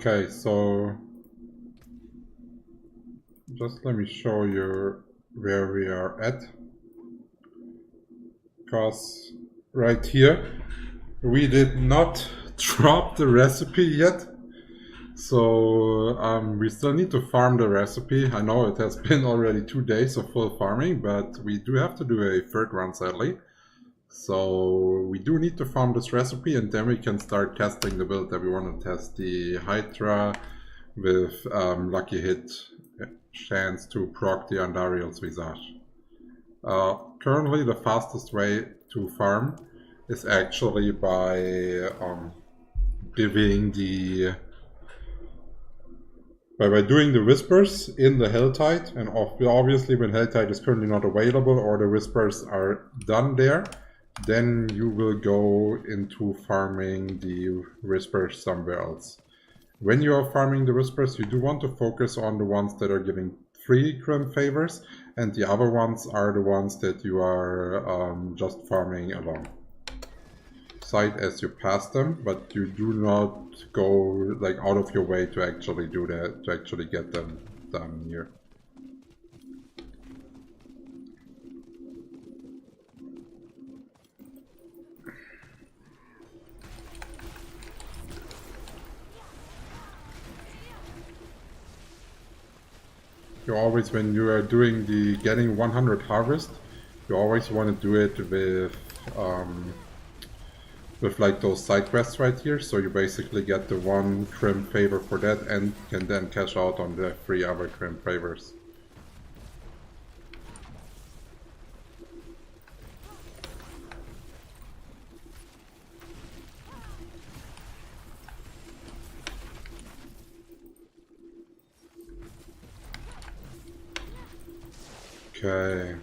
Okay, so just let me show you where we are at. Because right here we did not drop the recipe yet. So we still need to farm the recipe. I know it has been already 2 days of full farming, but we do have to do a third run sadly. So we do need to farm this recipe, and then we can start testing the build that we want to test. The Hydra with lucky hit chance to proc the Andariels Visage. Currently the fastest way to farm is actually by doing the whispers in the Helltide, and obviously when Helltide is currently not available or the whispers are done there, then you will go into farming the whispers somewhere else. When you are farming the whispers, you do want to focus on the ones that are giving 3 crim favors, and the other ones are the ones that you are just farming along side as you pass them, but you do not go like out of your way to actually do that, to actually get them done here. You always, when you are doing the getting 100 harvest, you always want to do it with like those side quests right here, so you basically get the 1 crim favor for that and can then cash out on the 3 other crim favors. Okay.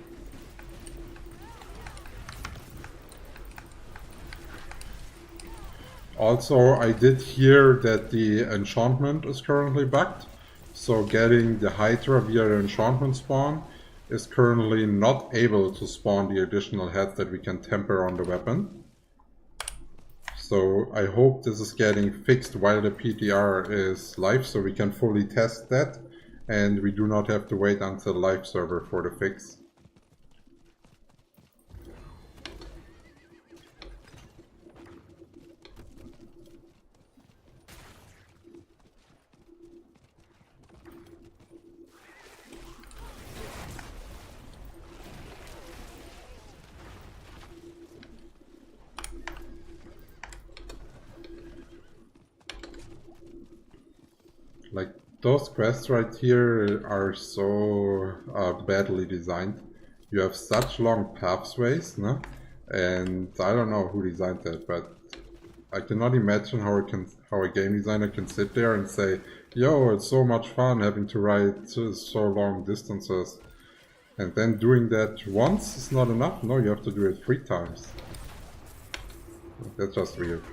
Also, I did hear that the enchantment is currently bugged, so getting the Hydra via the enchantment spawn is currently not able to spawn the additional heads that we can temper on the weapon. So I hope this is getting fixed while the PTR is live, so we can fully test that, and we do not have to wait until live server for the fix. Like, those quests right here are so badly designed. You have such long pathways, no? And I don't know who designed that, but I cannot imagine how a game designer can sit there and say, yo, it's so much fun having to ride so long distances. And then doing that once is not enough. No, you have to do it 3 times. That's just weird.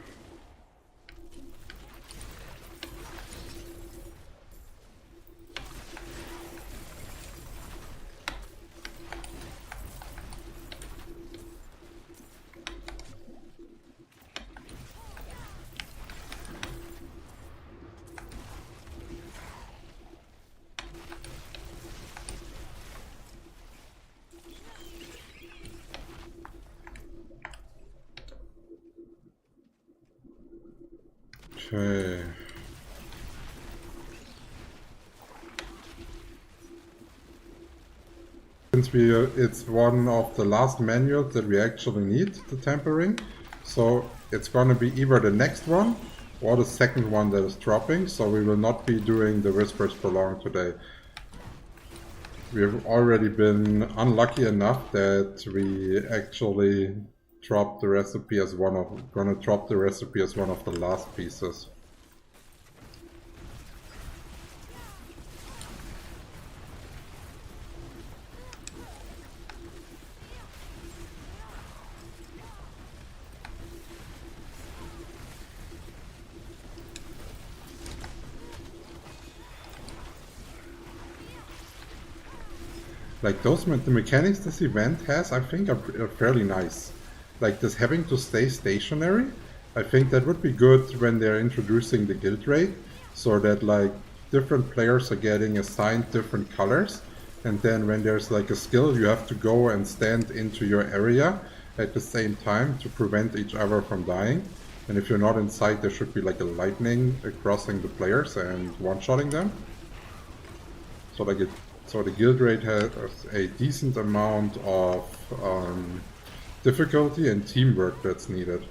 Okay. Since it's one of the last manuals that we actually need, the tempering, so it's going to be either the next one or the second one that is dropping, so we will not be doing the Whispers Prolonged today. We have already been unlucky enough that we actually dropped the recipe as one of the last pieces. Like the mechanics this event has, I think are fairly nice. Like this having to stay stationary, I think that would be good when they're introducing the guild raid, so that like different players are getting assigned different colors, and then when there's like a skill, you have to go and stand into your area at the same time to prevent each other from dying. And if you're not in sight, there should be like a lightning crossing the players and one-shotting them. So like so the guild raid has a decent amount of difficulty and teamwork that's needed.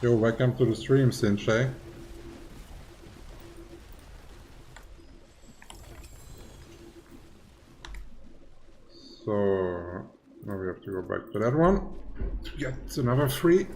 Yo, welcome to the stream, Sinche. So now we have to go back to that one to get another 3.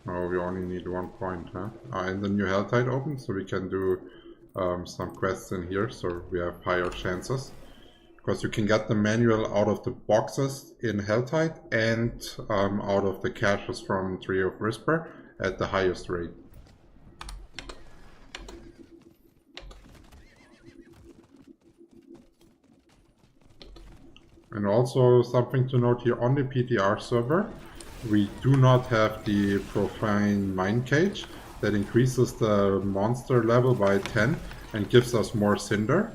Oh, we only need 1 point, huh? And the new Helltide opens, so we can do some quests in here, so we have higher chances. Because you can get the manual out of the boxes in Helltide and out of the caches from Tree of Whisper at the highest rate. And also something to note here on the PTR server, we do not have the Profane Mine Cage that increases the monster level by 10 and gives us more Cinder.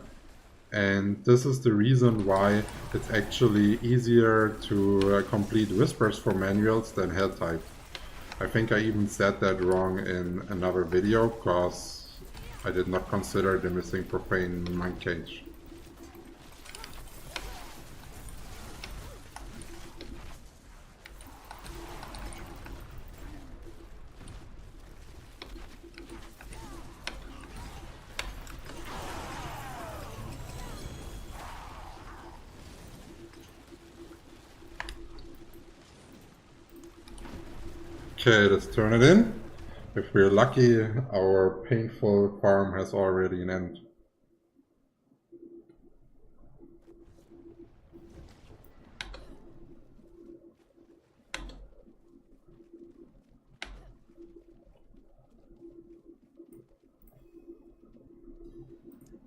And this is the reason why it's actually easier to complete Whispers for manuals than Helltide. I think I even said that wrong in another video because I did not consider the missing Profane Mine Cage. Okay, let's turn it in. If we're lucky, our painful farm has already an end.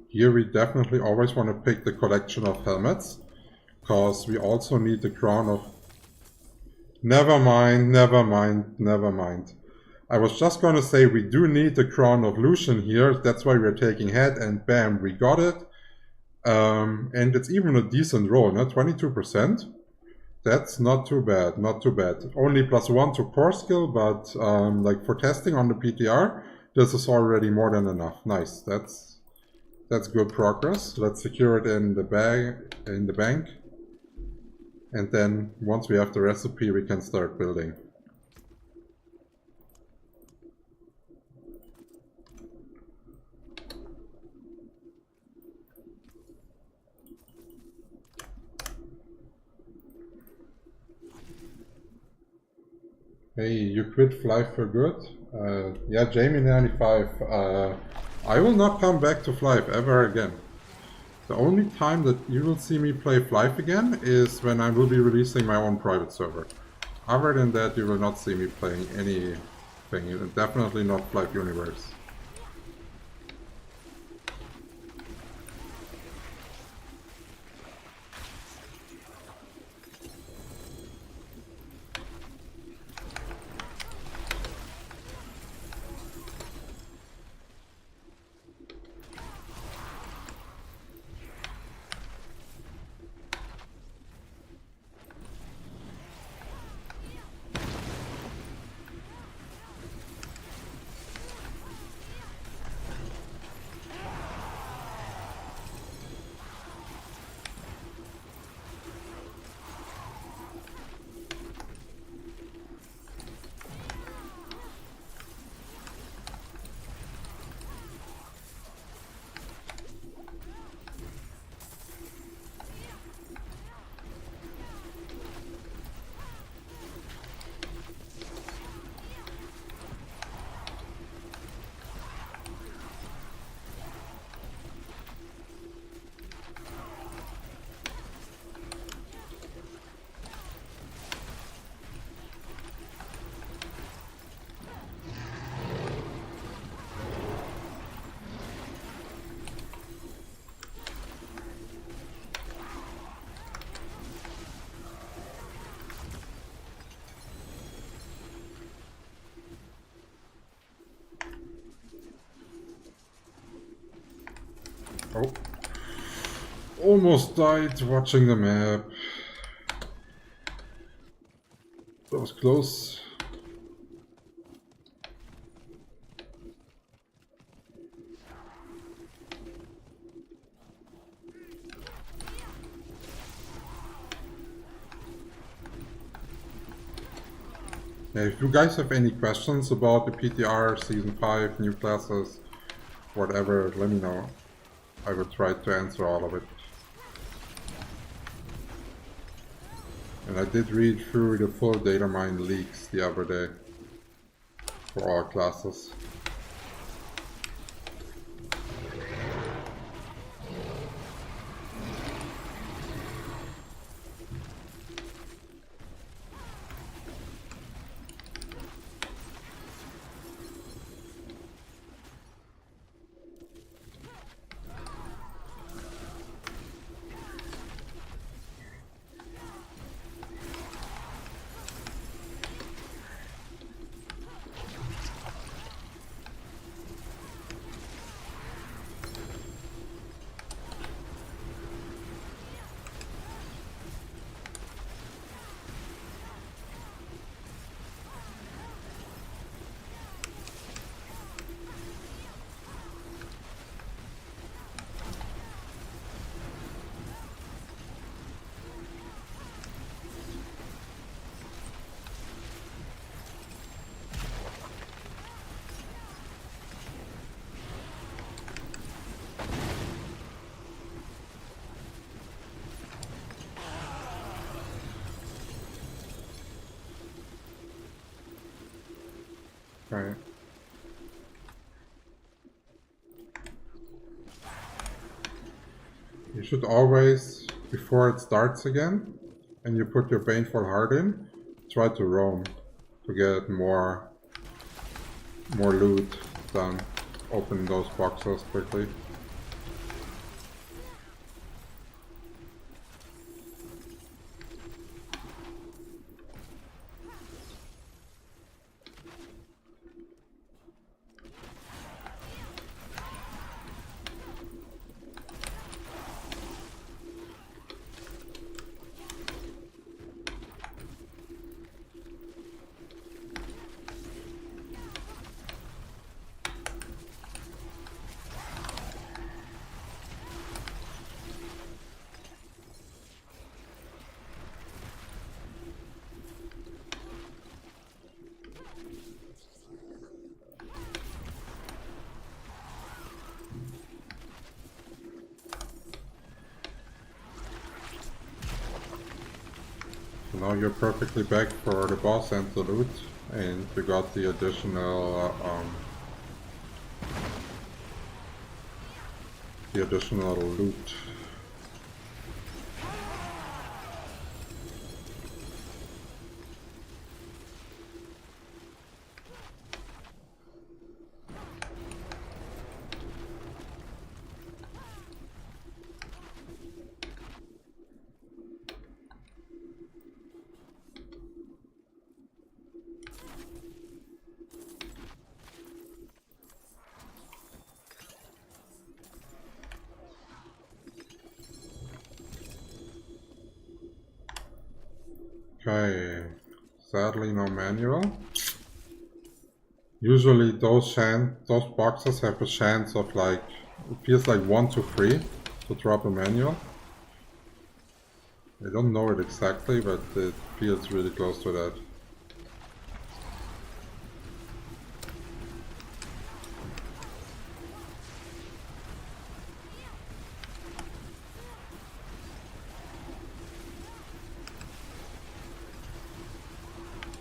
Here we definitely always want to pick the collection of helmets, because we also need the crown of... Never mind, never mind, never mind. I was just going to say we do need the crown of Lucian here, that's why we're taking head, and bam, we got it. And it's even a decent roll, no? 22%. That's not too bad, not too bad. Only +1 to core skill, but like for testing on the PTR, this is already more than enough. Nice, that's good progress. Let's secure it in the bank. And then once we have the recipe, we can start building. Hey, you quit Fly for good? Yeah, Jamie95. I will not come back to Flife ever again. The only time that you will see me play Flife again is when I will be releasing my own private server. Other than that, you will not see me playing anything, definitely not Flife Universe. Oh. Almost died watching the map. That was close. Yeah, if you guys have any questions about the PTR, Season 5, new classes, whatever, let me know. I will try to answer all of it. And I did read through the full data mine leaks the other day for all classes. Right. You should always, before it starts again, and you put your Baneful Heart in, try to roam to get more loot than open those boxes quickly. Now you're perfectly back for the boss and the loot, and you got the additional loot. Okay, sadly no manual. Usually those boxes have a chance of like, it feels like 1 to 3 to drop a manual. I don't know it exactly, but it feels really close to that.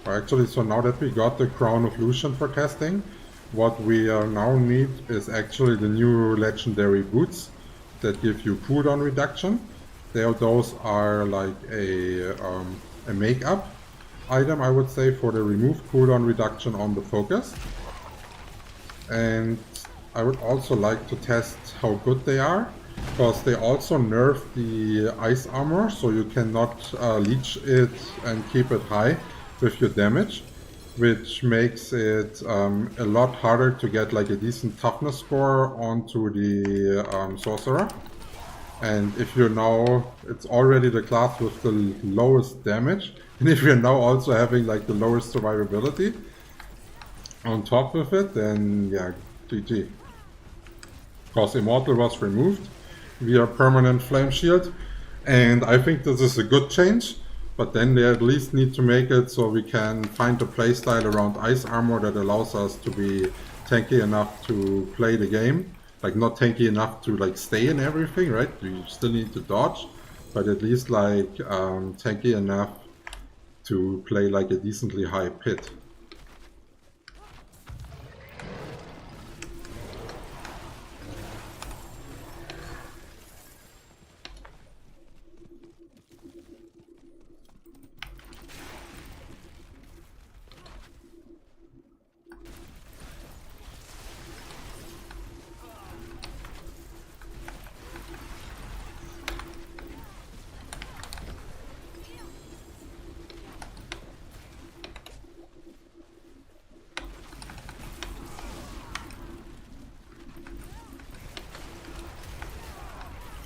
Actually, so now that we got the Crown of Lucian for testing, what we now need is actually the new legendary boots that give you cooldown reduction. Those are like a make-up item, I would say, for the removed cooldown reduction on the focus. And I would also like to test how good they are, because they also nerfed the ice armor, so you cannot leech it and keep it high with your damage. which makes it a lot harder to get like a decent toughness score onto the Sorcerer. And if you're now, it's already the class with the lowest damage, and if you're now also having like the lowest survivability on top of it, then yeah, GG. Because Immortal was removed via permanent Flame Shield, and I think this is a good change, but then they at least need to make it so we can find a playstyle around Ice Armor that allows us to be tanky enough to play the game. Like not tanky enough to like stay in everything, right? You still need to dodge, but at least like tanky enough to play like a decently high pit.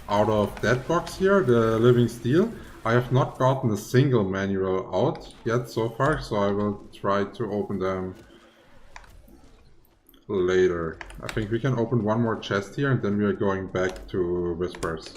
Out of that box here, the Living Steel, I have not gotten a single manual out yet so far, so I will try to open them later. I think we can open one more chest here and then we are going back to Whispers.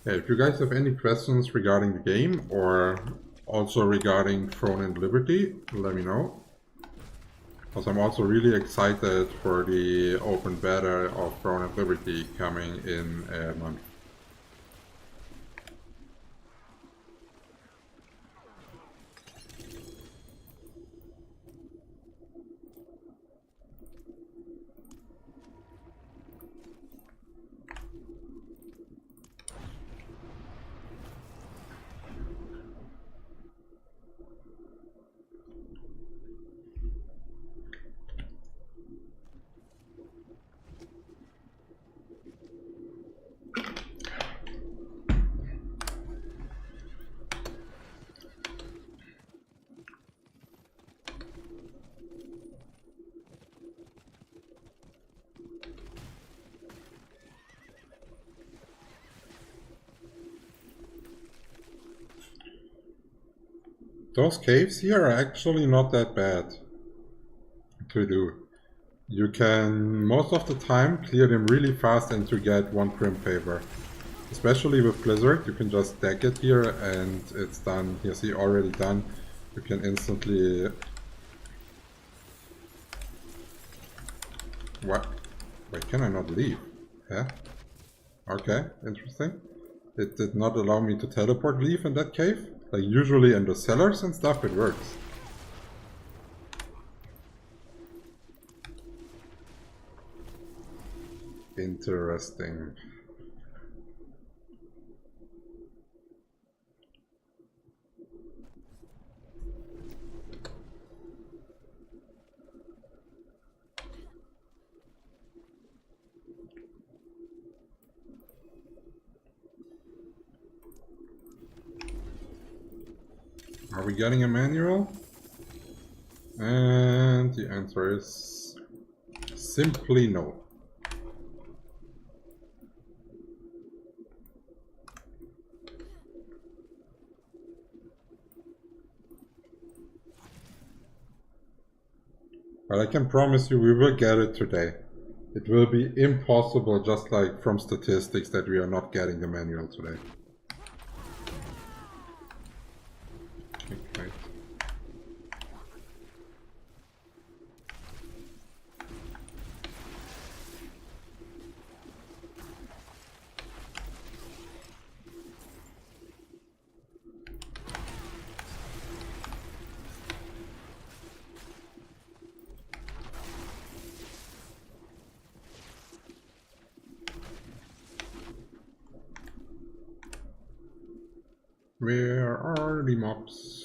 Yeah, if you guys have any questions regarding the game or also regarding Throne and Liberty, let me know. Because I'm also really excited for the open beta of Throne and Liberty coming in a month. Those caves here are actually not that bad to do. You can, most of the time, clear them really fast and to get one Grim Favor. Especially with Blizzard, you can just deck it here and it's done. You see, already done. You can instantly... What? Wait, can I not leave? Yeah? Okay, interesting. It did not allow me to teleport leave in that cave. Like usually in the cellars and stuff it works. Interesting. we getting a manual? And the answer is simply no. But I can promise you we will get it today. It will be impossible, just like from statistics, that we are not getting the manual today. Okay. Where are the mobs?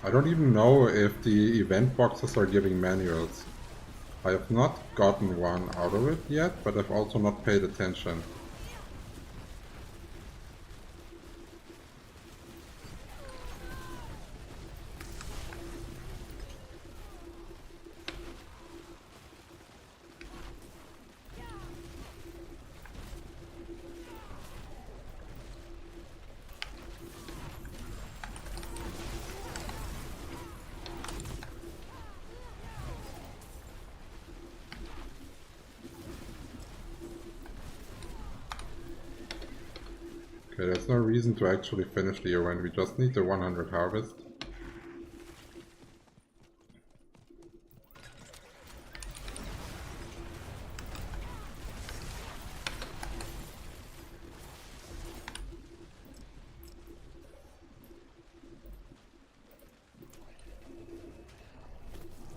I don't even know if the event boxes are giving manuals. I have not gotten one out of it yet, but I've also not paid attention. Okay, there's no reason to actually finish the event, we just need the 100 harvest.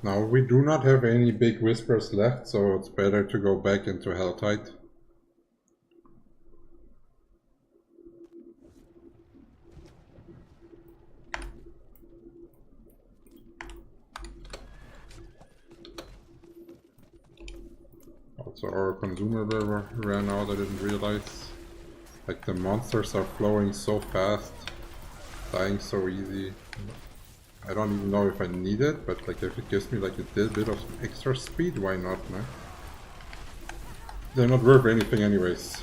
Now we do not have any big whispers left, so it's better to go back into Helltide. Also our consumable ran out, I didn't realize. Like the monsters are flowing so fast, dying so easy. I don't even know if I need it, but like if it gives me like a bit of extra speed, why not, man? They're not worth anything anyways.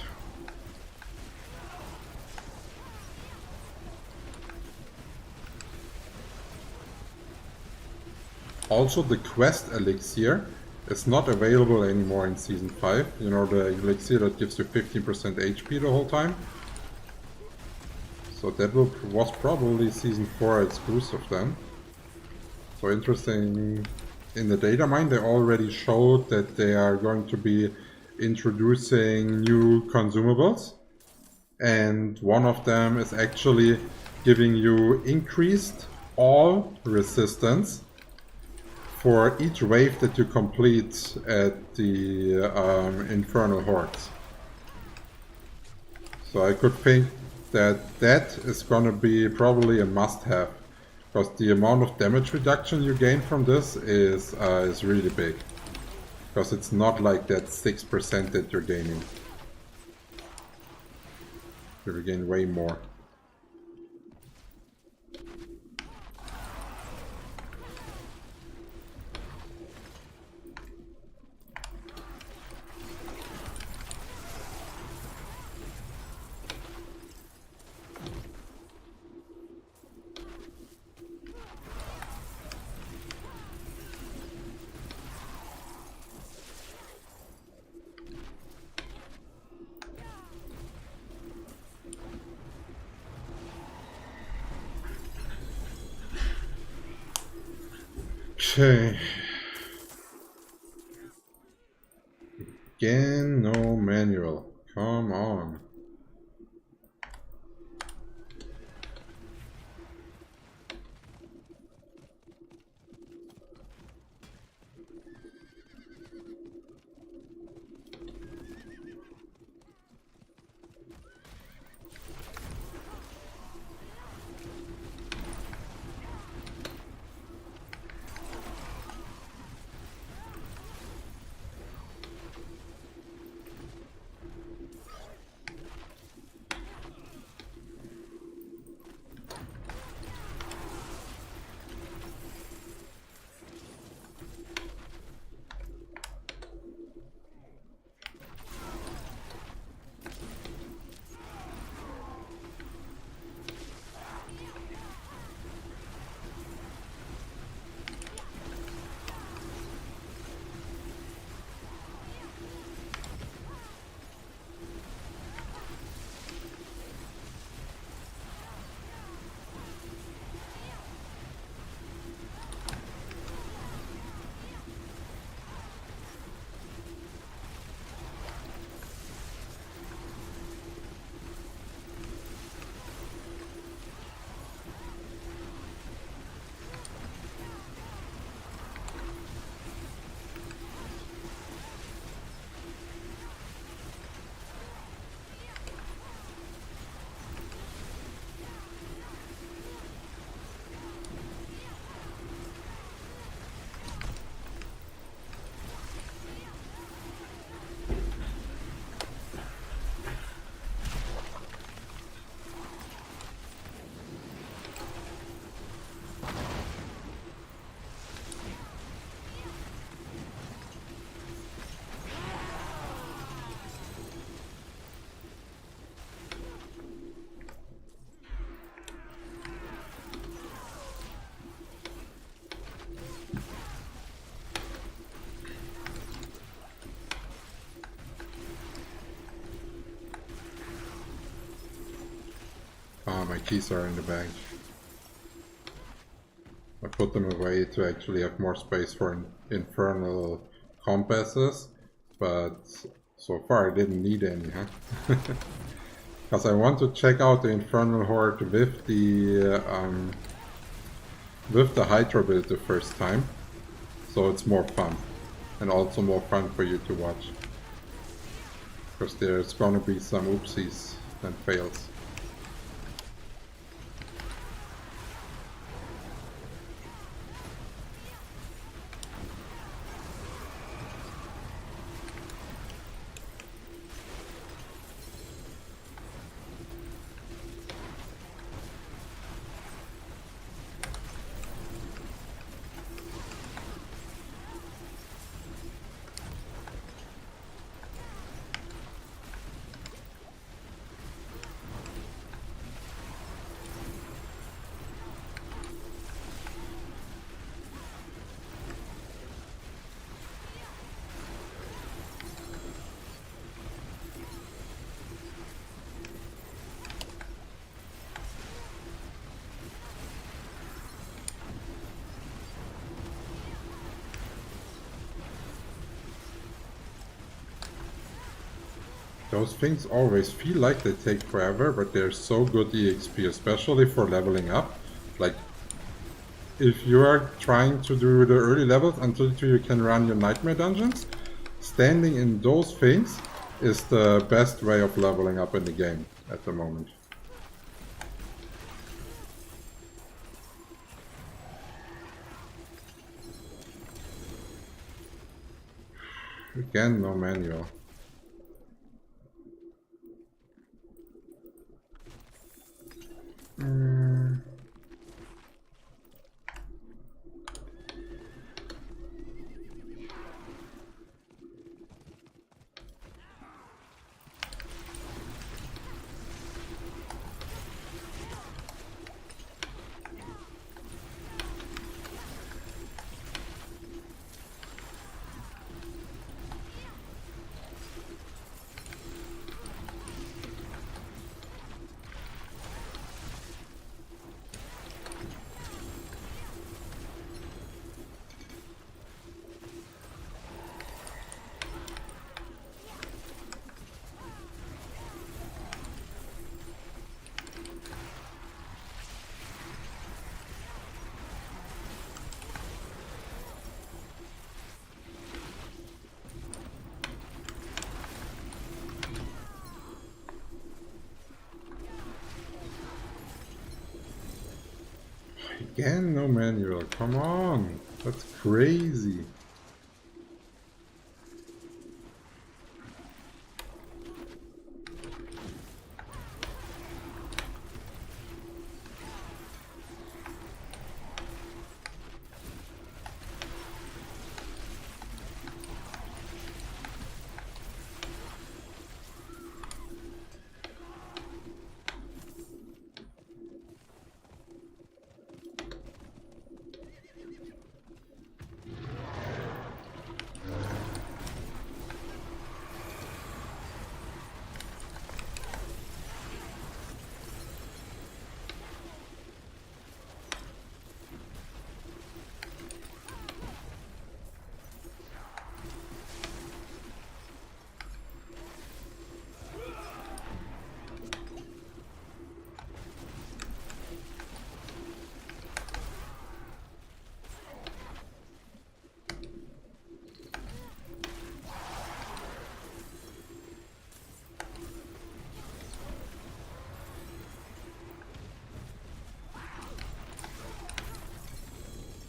Also the quest elixir is not available anymore in Season 5. You know, the elixir that gives you 15% HP the whole time. So that was probably Season 4 exclusive then. So interesting, in the data mine they already showed that they are going to be introducing new consumables. And one of them is actually giving you increased all resistance for each wave that you complete at the Infernal Hordes. So I could think that that is gonna be probably a must-have, because the amount of damage reduction you gain from this is really big. Because it's not like that 6% that you're gaining. You gain way more. Okay. Again, no manual. Come on. my keys are in the bag. I put them away to actually have more space for infernal compasses, but so far I didn't need any, huh? Because I want to check out the infernal horde with the Hydra build the first time, so it's more fun, and also more fun for you to watch. Because there's gonna be some oopsies and fails. Those things always feel like they take forever, but they're so good EXP, especially for leveling up. Like, if you are trying to do the early levels until you can run your nightmare dungeons, standing in those things is the best way of leveling up in the game at the moment. Again, no manual. Again, no manual. Come on. That's crazy.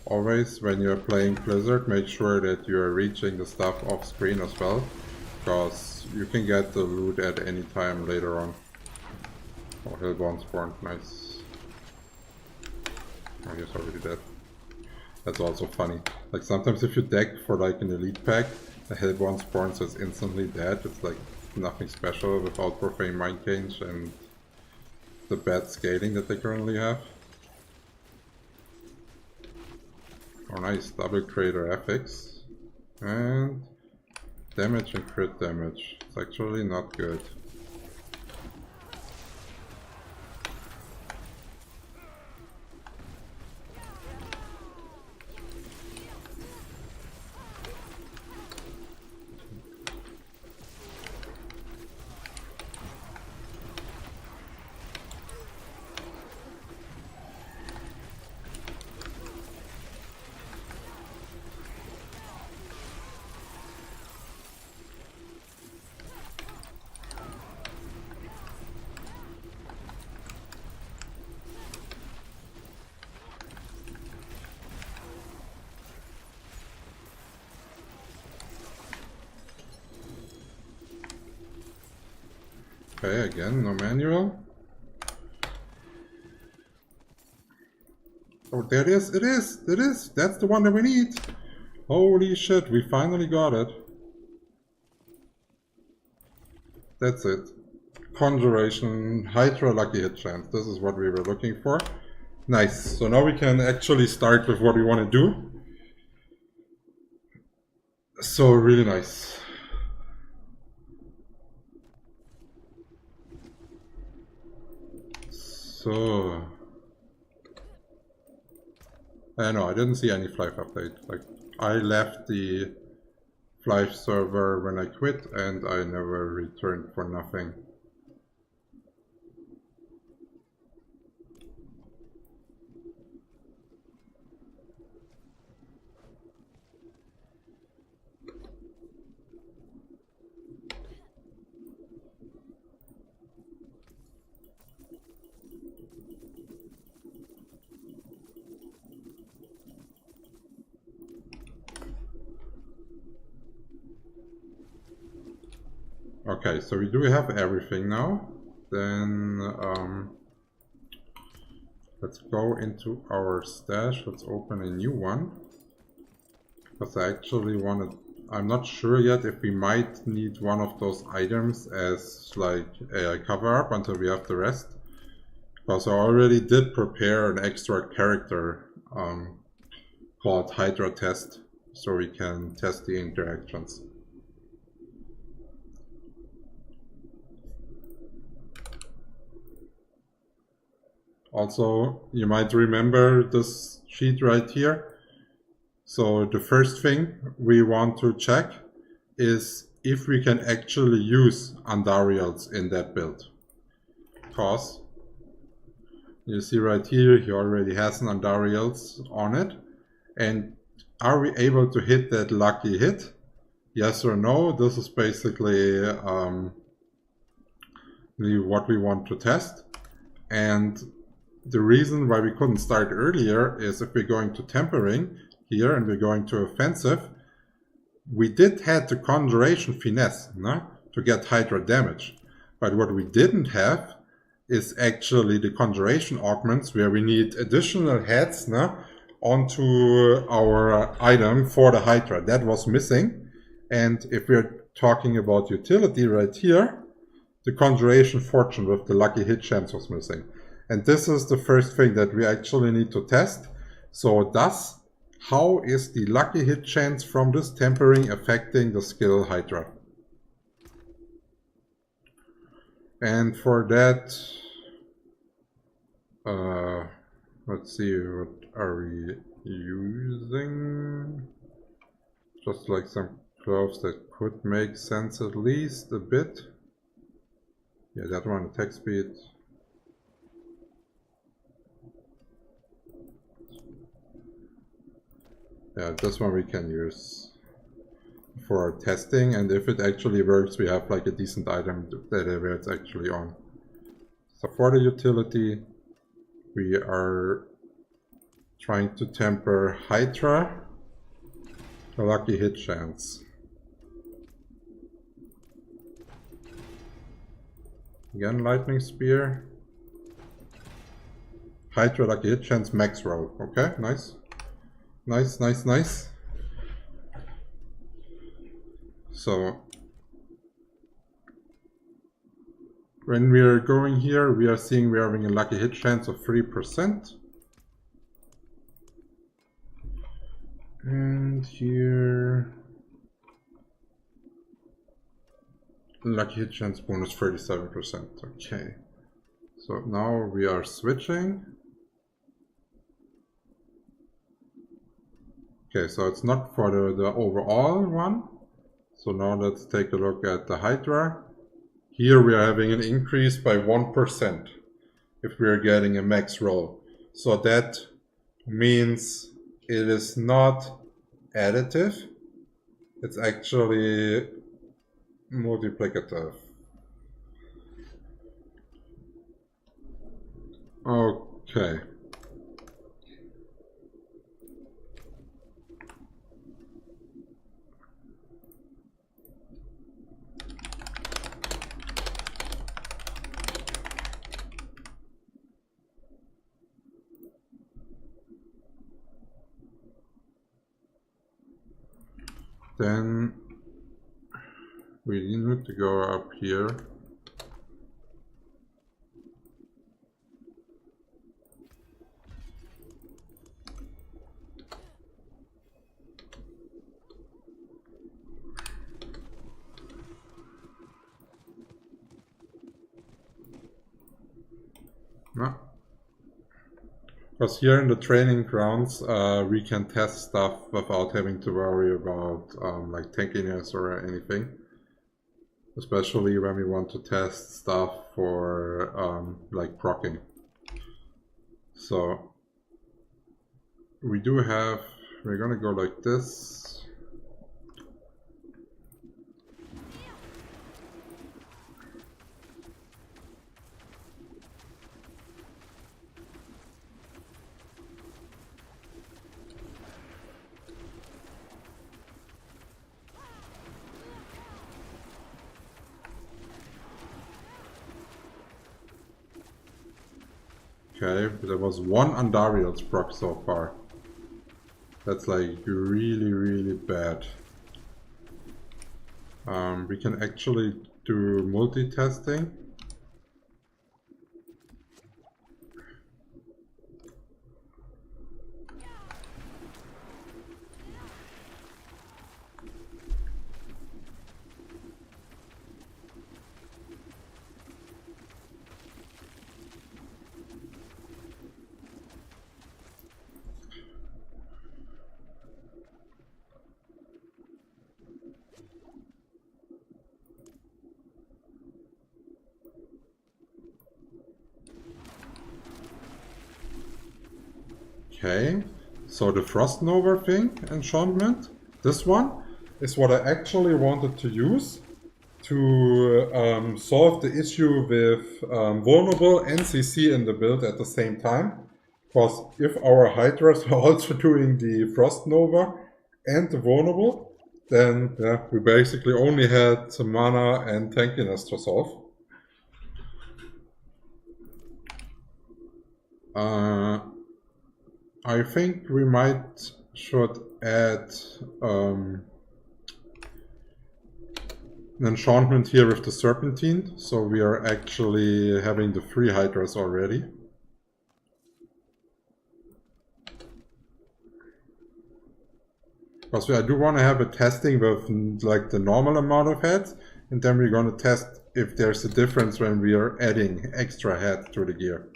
Always, when you're playing Blizzard, make sure that you're reaching the stuff off screen as well, because you can get the loot at any time later on. Oh, Hellborn spawned, nice. Oh, he's already dead. That's also funny. Like, sometimes if you deck for like an elite pack, the Hellborn spawns is instantly dead. It's like nothing special without Profane Mind Change and the bad scaling that they currently have. Oh nice, double Crater FX. And damage and crit damage. It's actually not good. Okay, again, no manual. Oh, there it is, it is, it is! That's the one that we need! Holy shit, we finally got it. That's it. Conjuration, Hydra lucky hit chance. This is what we were looking for. Nice. So now we can actually start with what we want to do. So really nice. So... no, I didn't see any Flive update. Like, I left the Flive server when I quit and I never returned for nothing. Okay, so we do have everything now. Then let's go into our stash. Let's open a new one. Because I actually wanted... I'm not sure yet if we might need one of those items as like a cover-up until we have the rest. Because I already did prepare an extra character called Hydra Test. So we can test the interactions. Also, you might remember this sheet right here. So the first thing we want to check is if we can actually use Andariels in that build. Because you see right here, he already has an Andariels on it. And are we able to hit that lucky hit? Yes or no? This is basically what we want to test. And the reason why we couldn't start earlier is if we're going to tempering here and we're going to offensive, we did have the conjuration finesse to get Hydra damage. But what we didn't have is actually the conjuration augments where we need additional heads onto our item for the Hydra. That was missing. And if we're talking about utility right here, the conjuration fortune with the lucky hit chance was missing. And this is the first thing that we actually need to test. So thus, how is the lucky hit chance from this tempering affecting the skill Hydra? And for that, let's see, what are we using? Just like some clothes that could make sense at least a bit. Yeah, that one, attack speed. Yeah, this one we can use for our testing, and if it actually works, we have like a decent item that where it's actually on. So for the utility, we are trying to temper Hydra, a lucky hit chance. Again, lightning spear. Hydra, lucky hit chance, max roll. Okay, nice. Nice, nice, nice. So when we are going here, we are seeing we are having a lucky hit chance of 3%. And here, lucky hit chance bonus 37%. Okay. So now we are switching. Okay, so it's not for the overall one. So now let's take a look at the Hydra. Here we are having an increase by 1% if we are getting a max roll. So that means it is not additive. It's actually multiplicative. Okay. Then we need to go up here. No. Because here in the training grounds, we can test stuff without having to worry about like tankiness or anything. Especially when we want to test stuff for like proccing. So we're gonna go like this. Okay, there was one Andariels proc so far. That's like really, really bad. We can actually do multitasking. Okay, so the Frost Nova thing, enchantment, this one is what I actually wanted to use to solve the issue with vulnerable and CC in the build at the same time. Because if our Hydras are also doing the Frost Nova and the vulnerable, then yeah, we basically only had some mana and tankiness to solve. I think we should add an enchantment here with the Serpentine, so we are actually having the 3 Hydras already. Because I do want to have a testing with like the normal amount of heads, and then we're going to test if there's a difference when we are adding extra heads to the gear.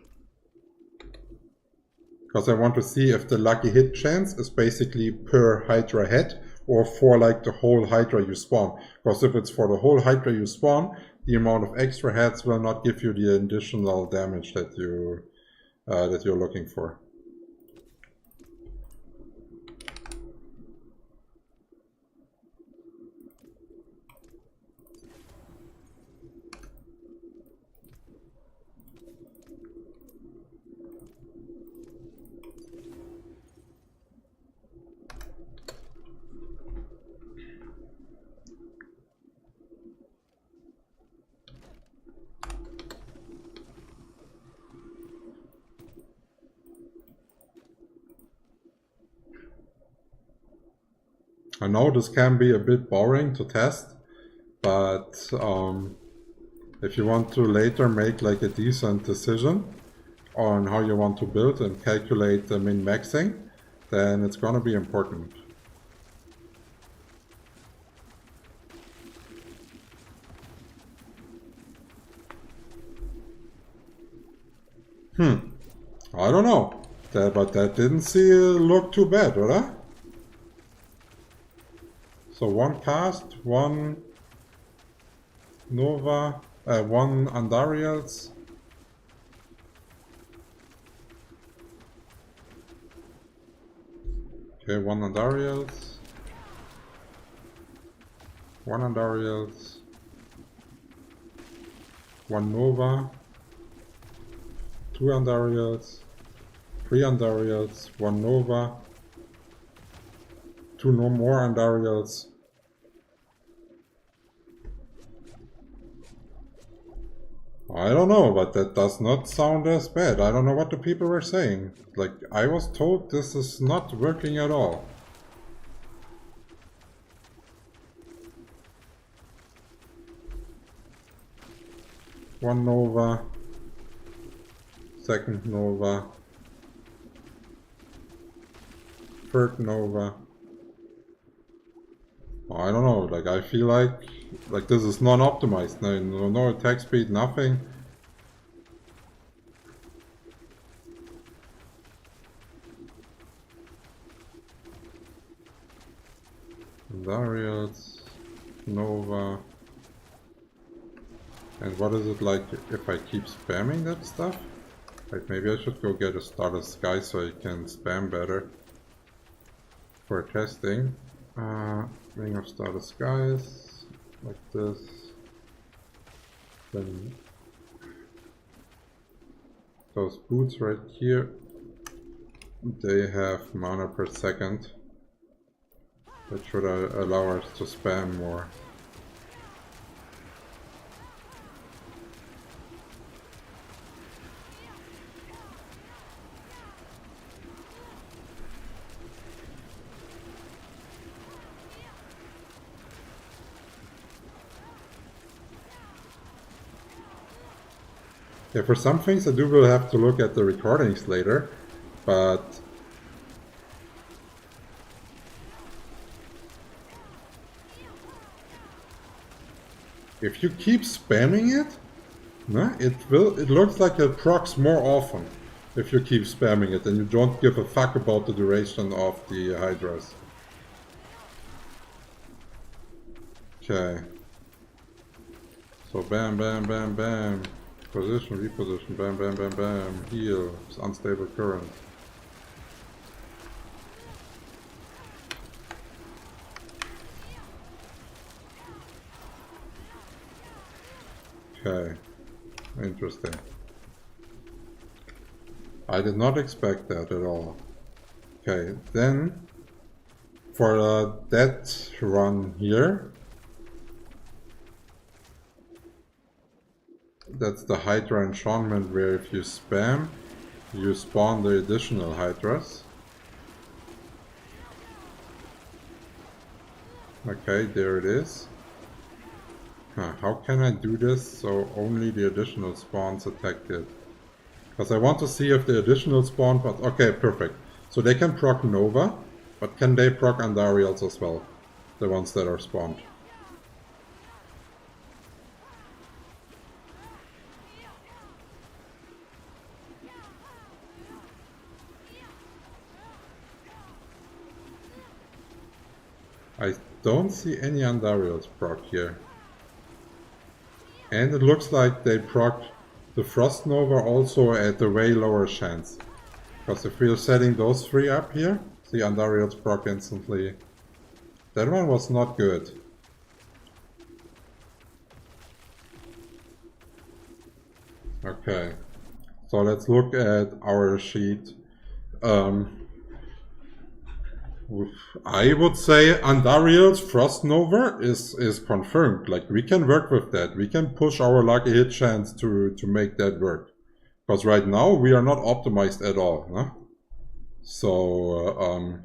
Because I want to see if the lucky hit chance is basically per Hydra head or for like the whole Hydra you spawn. Because if it's for the whole Hydra you spawn, the amount of extra heads will not give you the additional damage that you're looking for. I know this can be a bit boring to test, but if you want to later make like a decent decision on how you want to build and calculate the min-maxing, then it's gonna be important. I don't know, but that didn't look too bad, right? So 1 cast, 1 Nova, 1 Andariels. Okay, 1 Andariels. 1 Andariels. 1 Nova. 2 Andariels. 3 Andariels. 1 Nova. 2 no more Andariels. I don't know, but that does not sound as bad. I don't know what the people were saying. Like, I was told this is not working at all. One Nova. Second Nova. Third Nova. I don't know, like I feel like this is non-optimized. No attack speed, nothing. Andariels, Nova. And what is it like if I keep spamming that stuff? Like maybe I should go get a Starter Sky so I can spam better for testing. Ring of Starter Skies, like this. Then those boots right here, they have mana per second. That should allow us to spam more. Yeah, for some things I will have to look at the recordings later, but if you keep spamming it, it looks like it procs more often if you keep spamming it and you don't give a fuck about the duration of the Hydras. Okay. So bam, bam, bam, bam. Position, reposition, bam, bam, bam, bam. Heal. It's unstable current. Okay. Interesting. I did not expect that at all. Okay, then for that run here, that's the Hydra enchantment where if you spam, you spawn the additional Hydras. Okay, there it is. How can I do this so only the additional spawns attack it? Because I want to see if the additional spawn, but okay, perfect. So they can proc Nova, but can they proc Andariels as well? The ones that are spawned. I don't see any Andariels proc here. And it looks like they proc the Frost Nova also at a way lower chance. Because if we're setting those three up here, see Andariels proc instantly. That one was not good. Okay, so let's look at our sheet. I would say Andariels Frost Nova is confirmed. Like we can work with that. We can push our lucky hit chance to make that work. Because right now we are not optimized at all. Huh? So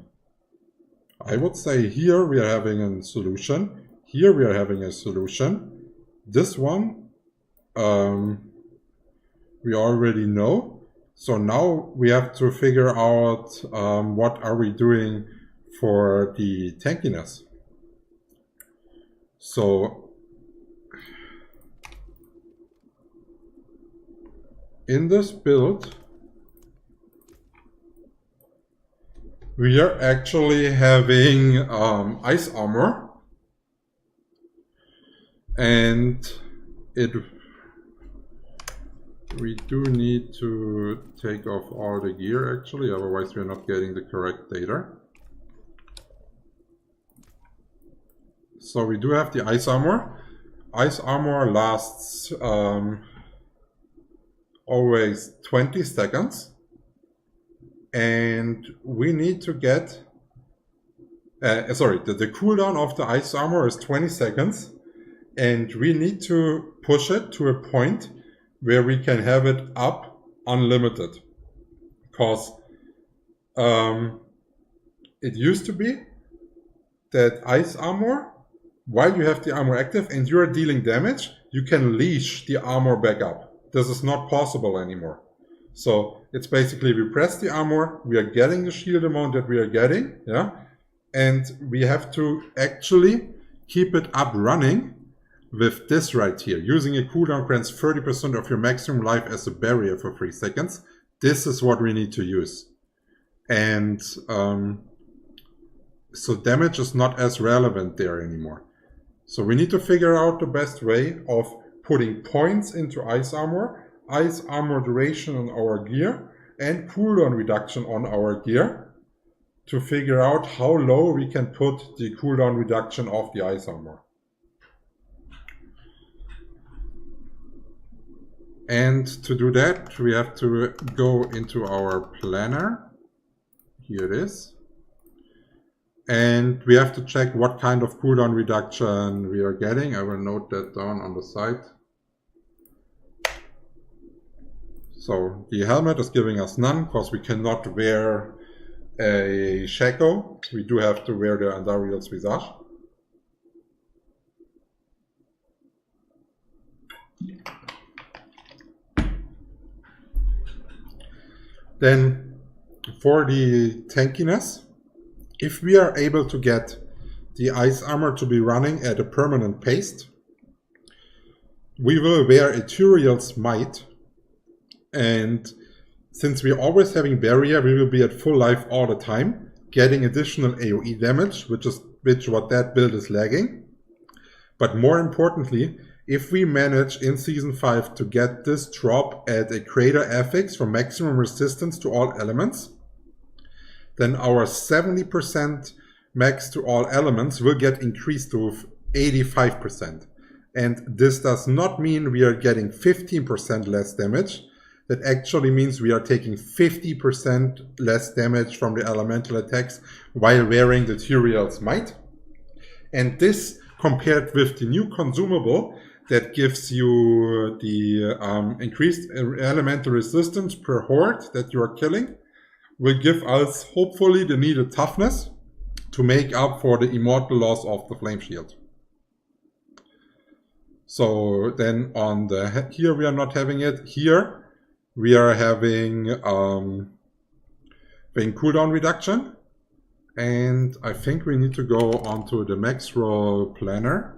I would say here we are having a solution. Here we are having a solution. This one we already know. So now we have to figure out what are we doing for the tankiness. So in this build we are actually having ice armor, and we do need to take off all the gear actually, otherwise we're not getting the correct data. So we do have the ice armor. Ice armor lasts always 20 seconds. And we need to get... the cooldown of the ice armor is 20 seconds. And we need to push it to a point where we can have it up unlimited. Because it used to be that ice armor while you have the armor active and you're dealing damage, you can leash the armor back up. This is not possible anymore. So it's basically we press the armor, we are getting the shield amount that we are getting, yeah, and we have to actually keep it up running with this right here. Using a cooldown grants 30% of your maximum life as a barrier for 3 seconds. This is what we need to use. And so damage is not as relevant there anymore. So we need to figure out the best way of putting points into ice armor duration on our gear, and cooldown reduction on our gear to figure out how low we can put the cooldown reduction of the ice armor. And to do that, we have to go into our planner. Here it is. And we have to check what kind of cooldown reduction we are getting. I will note that down on the side. So the helmet is giving us none because we cannot wear a shako. We do have to wear the Andariels visage. Then for the tankiness, if we are able to get the ice armor to be running at a permanent pace, we will wear a Theorycrafting might, and since we're always having barrier, we will be at full life all the time, getting additional AoE damage, which what that build is lagging. But more importantly, if we manage in Season 5 to get this drop at a crater affix for maximum resistance to all elements, then our 70% max to all elements will get increased to 85%. And this does not mean we are getting 15% less damage. That actually means we are taking 50% less damage from the elemental attacks while wearing the Theorycrafting might. And this compared with the new consumable that gives you the increased elemental resistance per horde that you are killing, will give us hopefully the needed toughness to make up for the immortal loss of the flame shield. So then on the head here we are not having it. Here we are having cooldown reduction, and I think we need to go onto the max roll planner.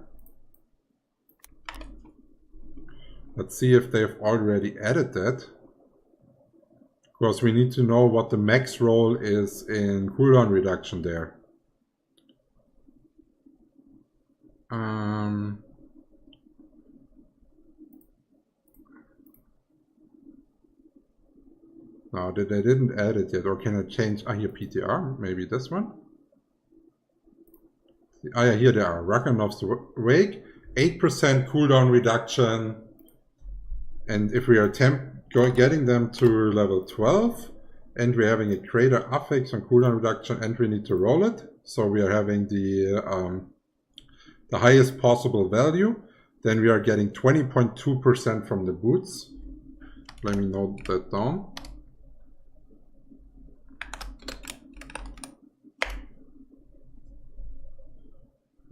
Let's see if they've already added that, because we need to know what the max roll is in cooldown reduction there. No, they didn't add it yet. Or can I change? Ah, here PTR, maybe this one. Ah, yeah, here they are. Ragnarov's Wake, 8% cooldown reduction. And if we are getting them to level 12, and we're having a crater affix on cooldown reduction, and we need to roll it, so we are having the highest possible value, then we are getting 20.2% from the boots. Let me note that down.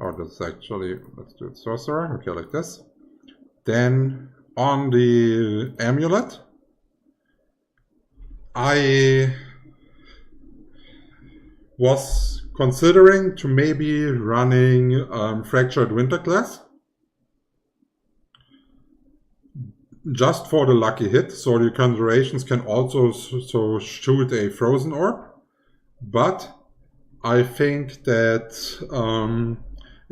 Oh, that's actually, let's do it Sorcerer, okay, like this. Then on the amulet, I was considering to maybe running Fractured Winter Glass, just for the lucky hit, so the conjurations can also shoot a frozen orb. But I think that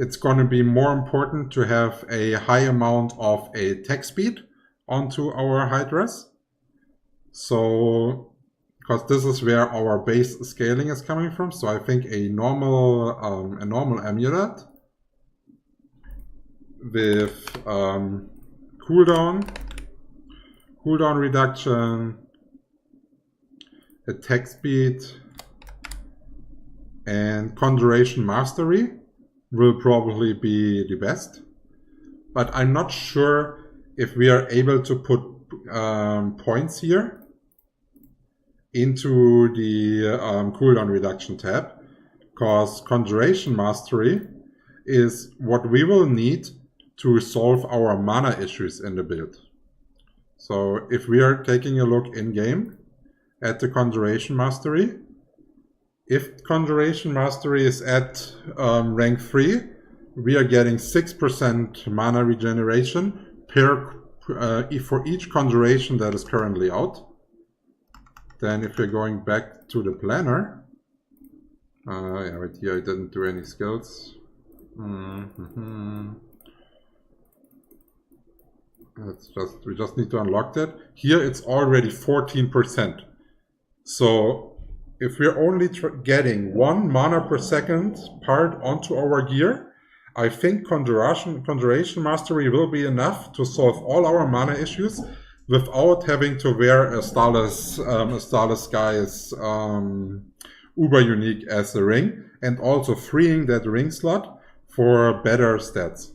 it's going to be more important to have a high amount of attack speed onto our Hydras. So, because this is where our base scaling is coming from. So I think a normal amulet with cooldown reduction, attack speed, and conjuration mastery will probably be the best, but I'm not sure if we are able to put points here into the cooldown reduction tab, because conjuration mastery is what we will need to solve our mana issues in the build. So if we are taking a look in-game at the Conjuration Mastery, if Conjuration Mastery is at rank 3, we are getting 6% mana regeneration for each Conjuration that is currently out. Then if we're going back to the planner, yeah, right here I didn't do any skills. We just need to unlock that. Here it's already 14%. So if we're only getting 1 mana per second part onto our gear, I think Conjuration Mastery will be enough to solve all our mana issues without having to wear a Starless Skies Uber Unique as a ring, and also freeing that ring slot for better stats.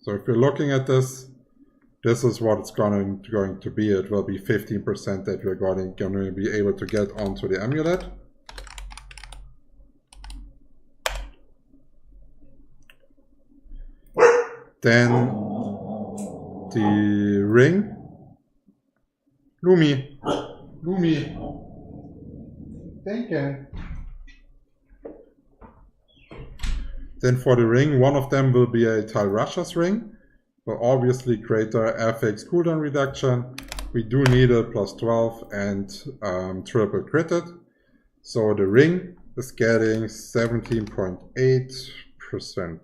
So if you're looking at this, this is what it's going to be. It will be 15% that we're going to be able to get onto the amulet. Then the ring. Lumi. Thank you. Then for the ring, one of them will be a Tyrush's ring. Well, obviously greater FX cooldown reduction. We do need a +12 and triple critted. So the ring is getting 17.8%.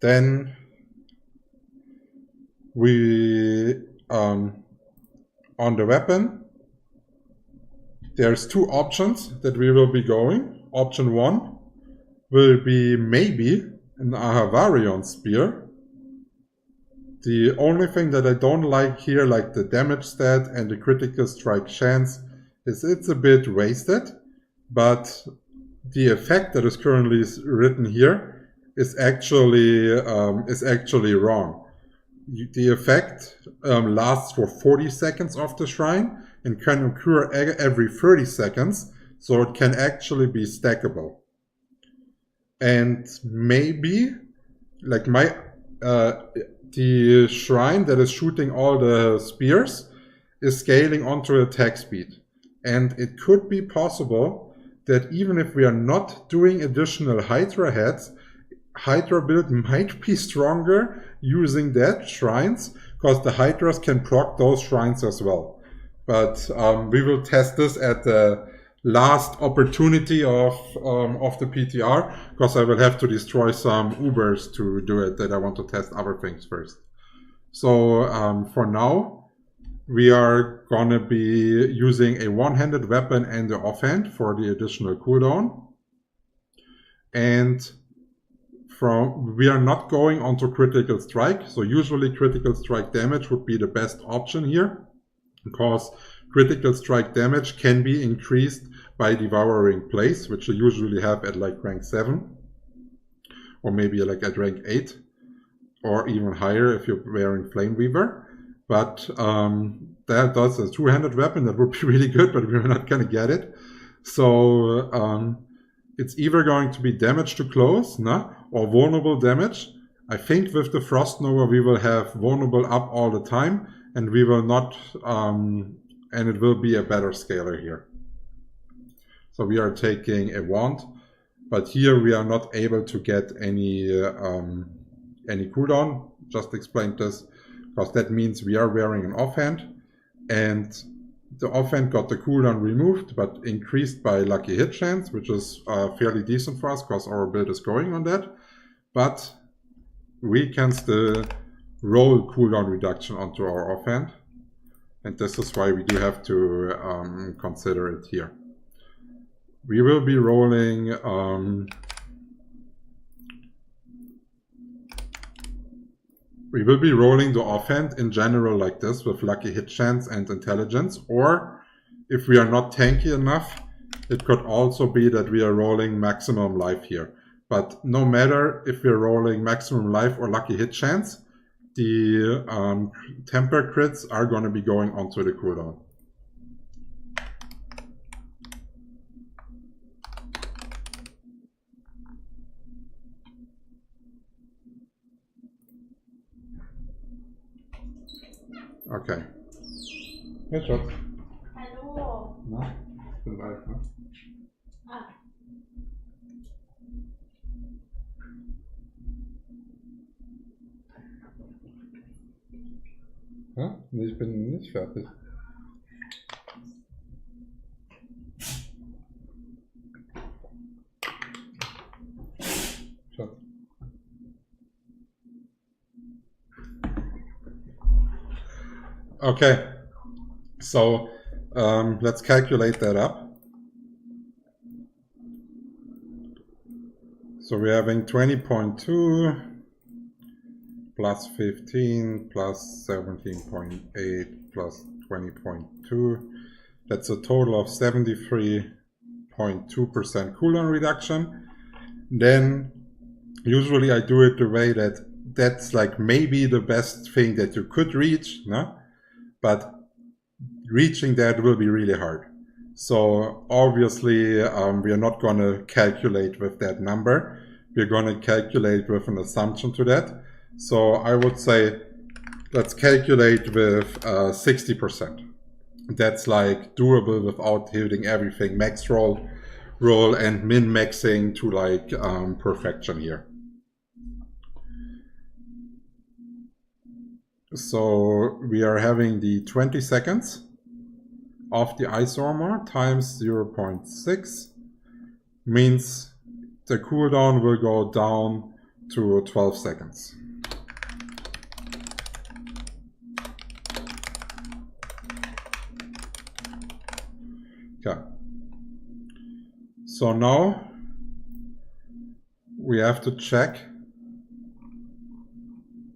Then we on the weapon, there's 2 options that we will be going. Option 1 will be maybe an Ahavarion spear. The only thing that I don't like here, like the damage stat and the critical strike chance, is it's a bit wasted, but the effect that is currently written here is actually wrong. The effect lasts for 40 seconds of the shrine and can occur every 30 seconds, so it can actually be stackable. And maybe, like the shrine that is shooting all the spears is scaling onto attack speed. And it could be possible that even if we are not doing additional Hydra heads, Hydra build might be stronger using that shrines, because the Hydras can proc those shrines as well. But we will test this at the last opportunity of the PTR, because I will have to destroy some Ubers to do it, that I want to test other things first. So for now, we are gonna be using a one-handed weapon and the offhand for the additional cooldown. And we are not going onto critical strike, so usually critical strike damage would be the best option here, because critical strike damage can be increased by devouring place, which you usually have at like rank 7, or maybe like at rank 8, or even higher if you're wearing Flame Weaver. But that does a two-handed weapon, that would be really good, but we're not gonna get it. So it's either going to be damage to close, or vulnerable damage. I think with the Frost Nova we will have vulnerable up all the time, and we will not, and it will be a better scaler here. So we are taking a wand, but here we are not able to get any cooldown. Just explained this, because that means we are wearing an offhand, and the offhand got the cooldown removed, but increased by lucky hit chance, which is fairly decent for us, because our build is going on that. But we can still roll cooldown reduction onto our offhand, and this is why we do have to consider it here. We will be rolling the offhand in general like this, with lucky hit chance and intelligence, or if we are not tanky enough, it could also be that we are rolling maximum life here. But no matter if we're rolling maximum life or lucky hit chance, the temper crits are going to be going onto the cooldown. Okay. Good job. Hallo. Na, ich bin live, ne? Ah. Ja? Nee, ich bin nicht fertig. Schatz. Okay, so let's calculate that up. So we're having 20.2 plus 15 plus 17.8 plus 20.2. That's a total of 73.2% cooldown reduction. Then usually I do it the way that that's like maybe the best thing that you could reach, no? But reaching that will be really hard. So obviously we are not going to calculate with that number. We're going to calculate with an assumption to that. So I would say let's calculate with 60%. That's like doable without hitting everything max roll and min-maxing to like perfection here. So we are having the 20 seconds of the ice armor times 0.6 means the cooldown will go down to 12 seconds. Okay. So now we have to check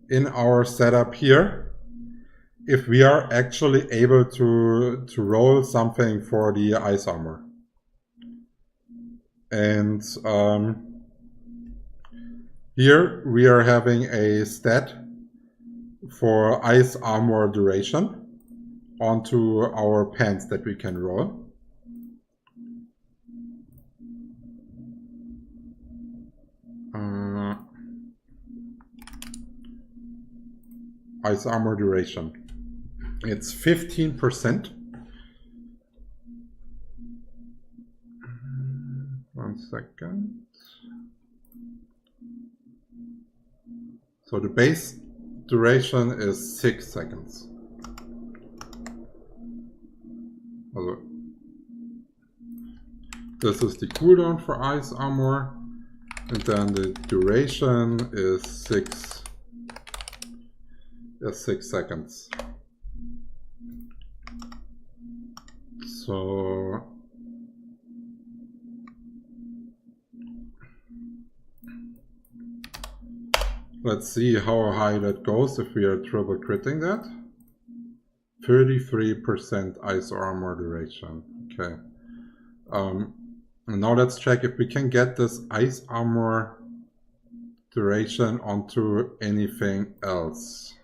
in our setup here if we are actually able to roll something for the ice armor. And here we are having a stat for ice armor duration onto our pants that we can roll. Ice armor duration. It's 15%. 1 second. So the base duration is 6 seconds. Also, this is the cooldown for ice armor, and then the duration is 6 seconds. So let's see how high that goes if we are triple critting that. 33% ice armor duration. Okay. And now let's check if we can get this ice armor duration onto anything else.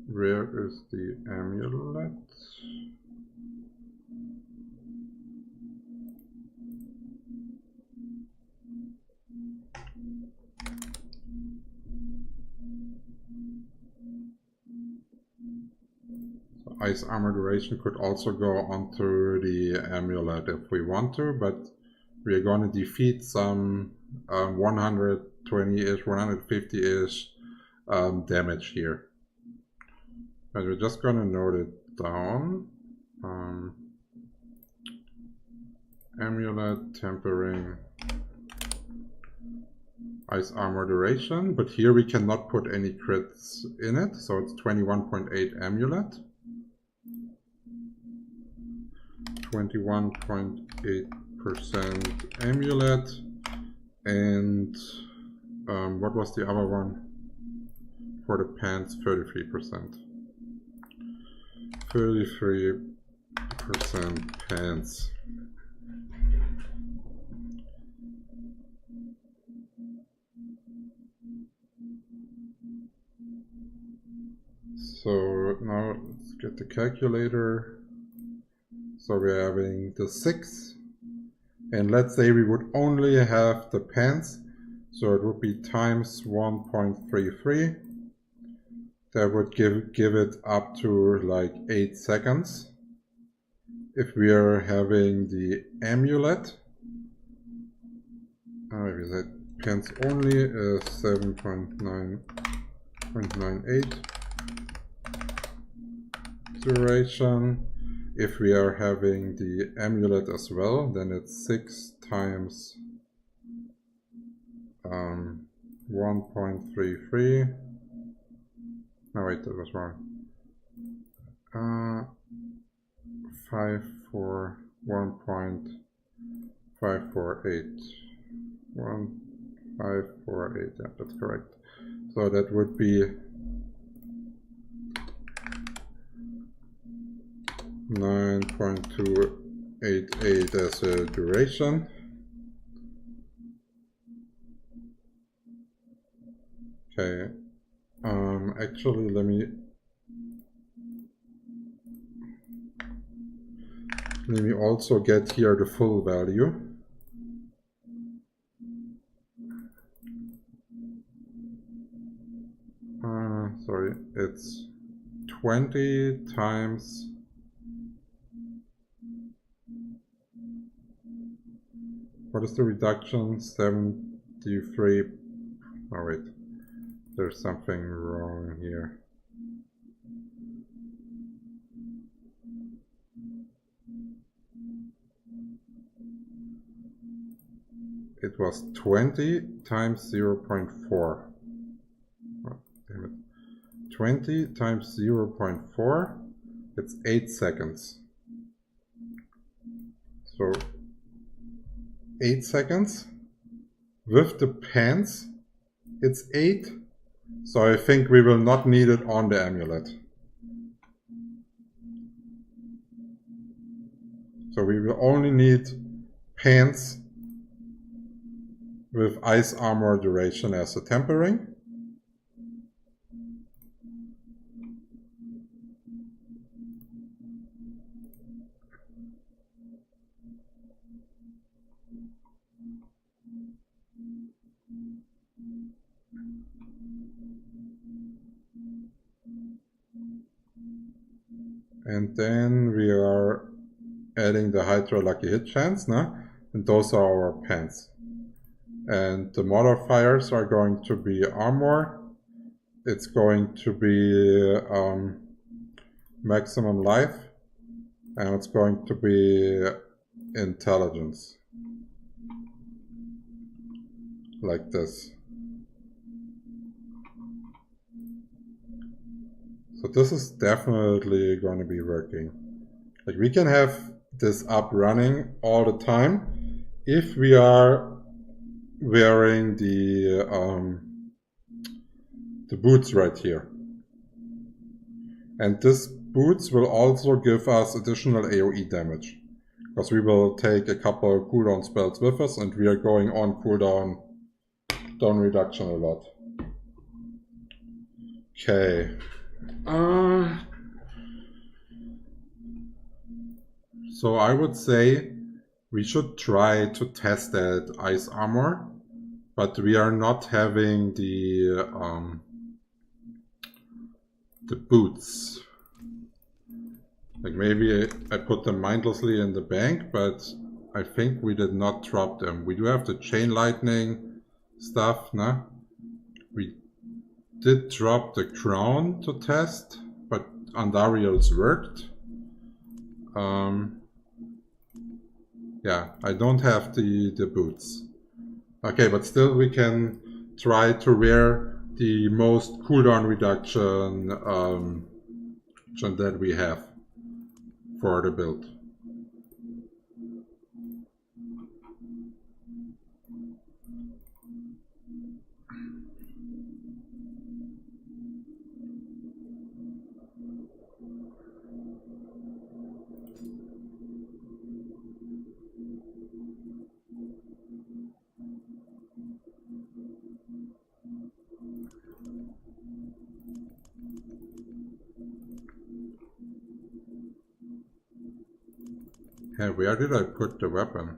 Where is the amulet? So ice armor duration could also go onto the amulet if we want to, but we are going to defeat some 120-ish, 150-ish damage here. And we're just going to note it down. Amulet, tempering, ice armor duration, but here we cannot put any crits in it, so it's 21.8 amulet. 21.8% amulet, and What was the other one? For the pants, 33%. 33% pants. So now let's get the calculator. So we're having the 6. And let's say we would only have the pants. So it would be times 1.33. That would give it up to like 8 seconds. If we are having the amulet, maybe that pants only is 7.98 duration. If we are having the amulet as well, then it's 6 times 1.33. No, wait, that was wrong. 1.548. 1548, yeah, that's correct. So that would be 9.288 as a duration. Okay. Actually, let me also get here the full value. Sorry, it's 20 times what is the reduction? 73. Oh wait, there's something wrong here. It was 20 times 0.4. Oh, damn it. 20 times 0.4, it's 8 seconds. So 8 seconds. With the pants, it's 8. So I think we will not need it on the amulet. So we will only need pants with ice armor duration as a tempering. And then we are adding the Hydra lucky hit chance, no? And those are our pants. And the modifiers are going to be armor. It's going to be maximum life. And it's going to be intelligence. Like this. So this is definitely going to be working. Like we can have this up running all the time if we are wearing the boots right here. And this boots will also give us additional AoE damage. Because we will take a couple of cooldown spells with us and we are going on cooldown reduction a lot. Okay. So I would say we should try to test that ice armor, but we are not having the boots. Like maybe I put them mindlessly in the bank, but I think we did not drop them. We do have the chain lightning stuff, no? We did drop the crown to test, but Andariels worked. Yeah, I don't have the boots. Okay, but still we can try to wear the most cooldown reduction that we have for the build. Hey, where did I put the weapon?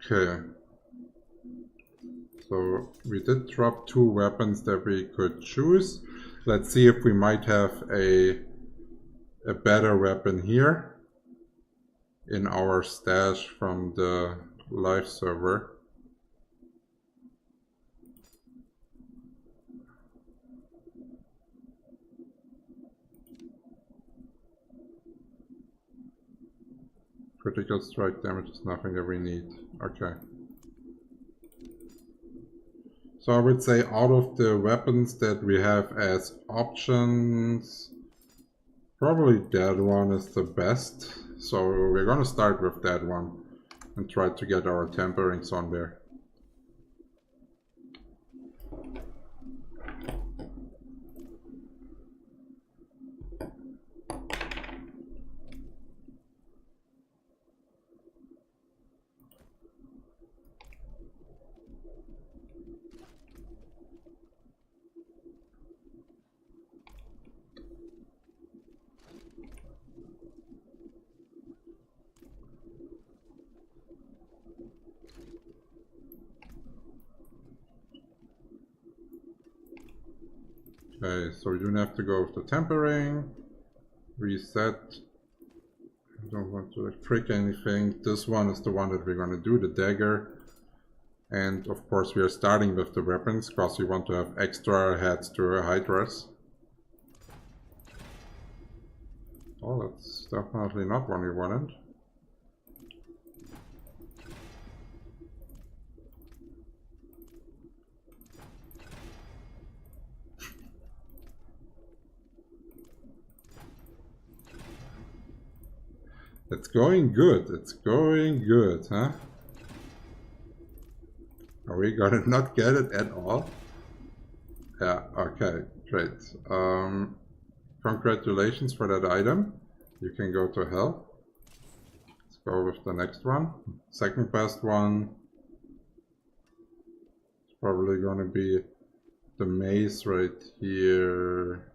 Okay. So we did drop 2 weapons that we could choose. Let's see if we might have a better weapon here in our stash from the live server. Critical strike damage is nothing that we need. Okay. So I would say out of the weapons that we have as options, probably that one is the best. So we're gonna start with that one and try to get our temperings on there. Okay, so you have to go with the tempering, reset. I don't want to prick anything. This one is the one that we're going to do, the dagger. And of course we are starting with the weapons because we want to have extra heads to our Hydras. Oh, that's definitely not one we wanted. It's going good, it's going good, huh? Are we gonna not get it at all? Yeah, okay, great. Congratulations for that item. You can go to hell. Let's go with the next one. Second best one. It's probably gonna be the maze right here.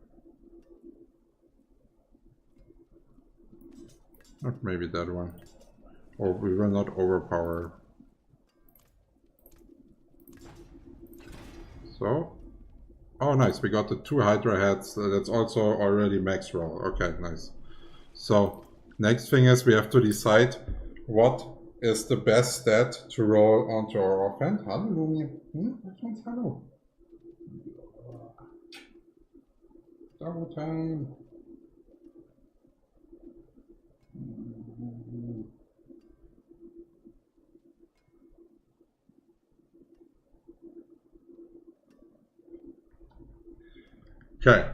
Or maybe that one. Or we will not overpower. So, oh nice, we got the 2 Hydra Heads. That's also already max roll. Okay, nice. So, next thing is we have to decide what is the best stat to roll onto our offhand. Hello, Lumi. Hello. Double time. Okay.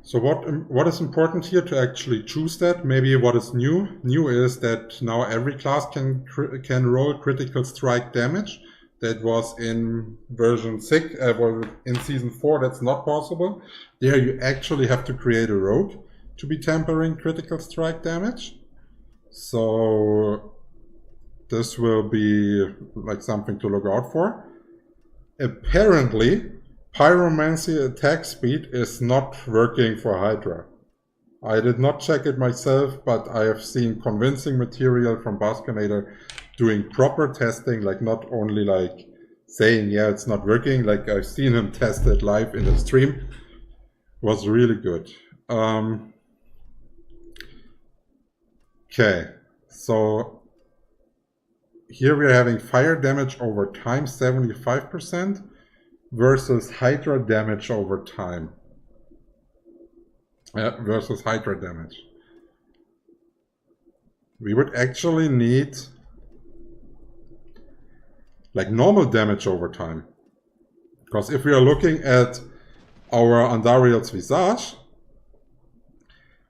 So what is important here to actually choose that? Maybe what is new? New is that now every class can roll critical strike damage. That was in version 6, in season 4. That's not possible. There you actually have to create a rogue to be tempering critical strike damage. So this will be like something to look out for. Apparently, pyromancy attack speed is not working for Hydra. I did not check it myself, but I have seen convincing material from Baskinator doing proper testing, like not only like saying, yeah, it's not working, like I've seen him test it live in the stream. It was really good. Okay, so here we are having fire damage over time 75%, versus Hydra damage over time. Versus Hydra damage. We would actually need like normal damage over time. Because if we are looking at our Andariels Visage,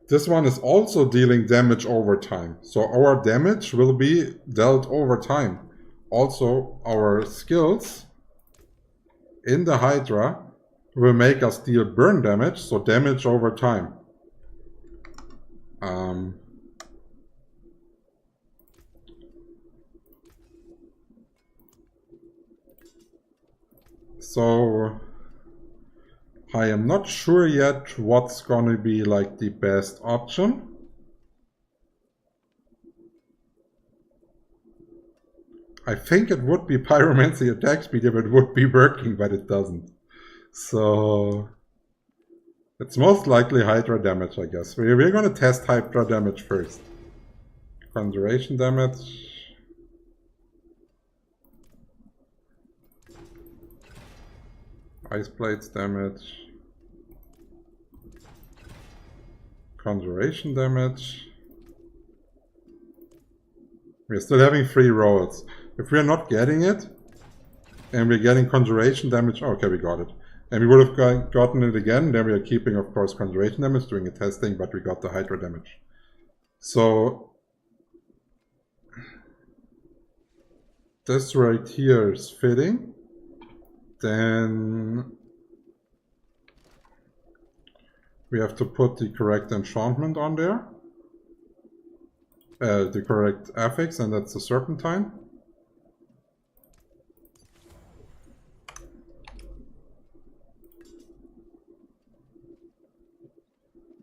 this one is also dealing damage over time. So our damage will be dealt over time. Also, our skills in the Hydra will make us deal burn damage, so damage over time. So I am not sure yet what's gonna be like the best option. I think it would be Pyromancy attack speed if it would be working, but it doesn't. So it's most likely Hydra damage, I guess. We're gonna test Hydra damage first. Conjuration damage. Ice Blades damage. Conjuration damage. We're still having 3 rolls. If we're not getting it, and we're getting Conjuration damage, oh, okay, we got it. And we would have gotten it again, then we are keeping, of course, Conjuration damage, doing a testing, but we got the Hydra damage. So this right here is fitting. Then we have to put the correct enchantment on there. The correct affix, and that's the Serpentine.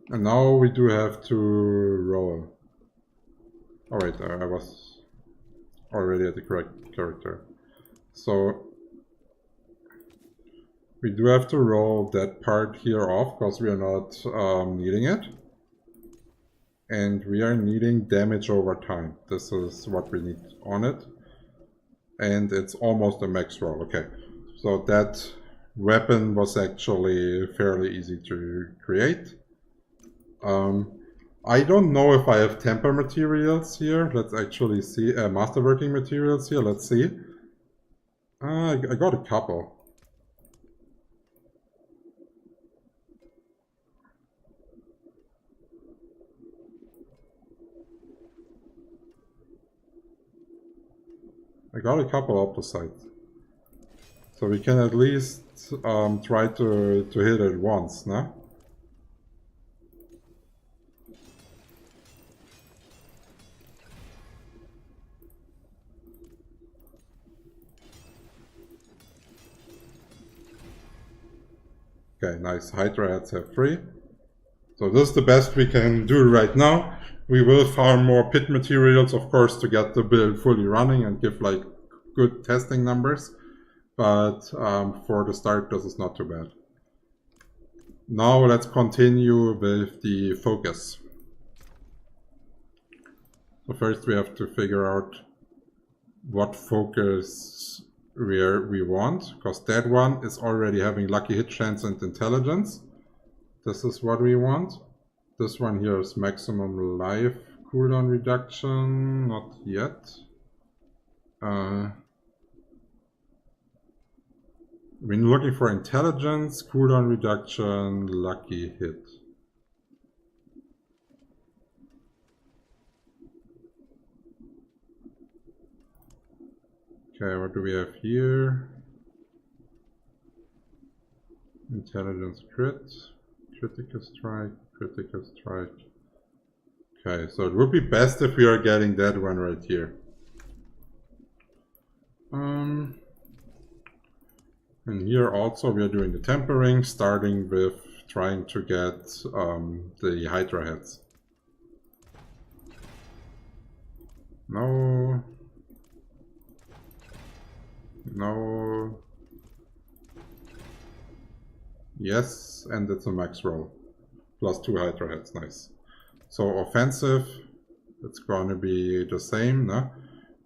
And now we do have to roll. Oh wait, I was already at the correct character. So we do have to roll that part here off because we are not needing it. And we are needing damage over time. This is what we need on it. And it's almost a max roll. Okay, so that weapon was actually fairly easy to create. I don't know if I have temper materials here. Let's actually see. Masterworking materials here. Let's see. I got a couple. I got a couple opposites. So we can at least try to hit it once, no? Okay, nice. Hydra Heads have 3. So this is the best we can do right now. We will farm more pit materials, of course, to get the build fully running and give like good testing numbers. But for the start, this is not too bad. Now let's continue with the focus. So first we have to figure out what focus we want, because that one is already having lucky hit chance and intelligence. This is what we want. This one here is maximum life cooldown reduction, not yet. We're looking for intelligence, cooldown reduction, lucky hit. Okay, what do we have here? Intelligence crit, critical strike, critical strike. Okay, so it would be best if we are getting that one right here. And here also we are doing the tempering, starting with trying to get the Hydra Heads. No. No. Yes, and it's a max roll. Plus 2 Hydra Heads, nice. So offensive, it's going to be the same, no?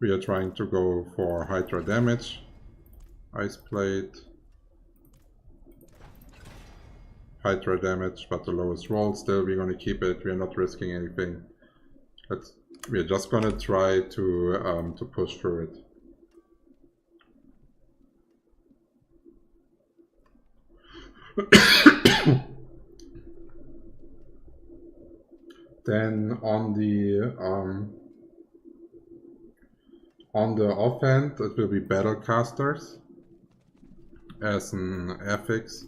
We are trying to go for Hydra damage. Ice Plate. Hydra damage, but the lowest roll. Still, we're going to keep it. We're not risking anything. We're just going to try to push through it. Then on the offhand, it will be Battlecasters as an affix.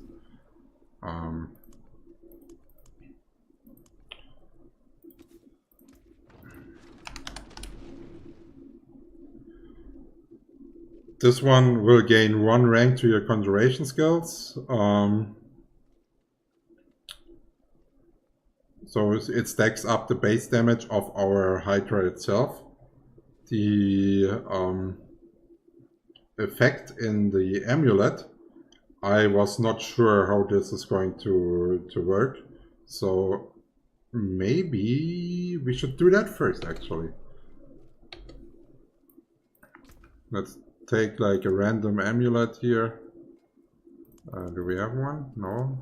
This one will gain 1 rank to your conjuration skills. So it stacks up the base damage of our Hydra itself. The effect in the amulet, I was not sure how this is going to work. So maybe we should do that first, actually. Let's take like a random amulet here. Do we have one? No.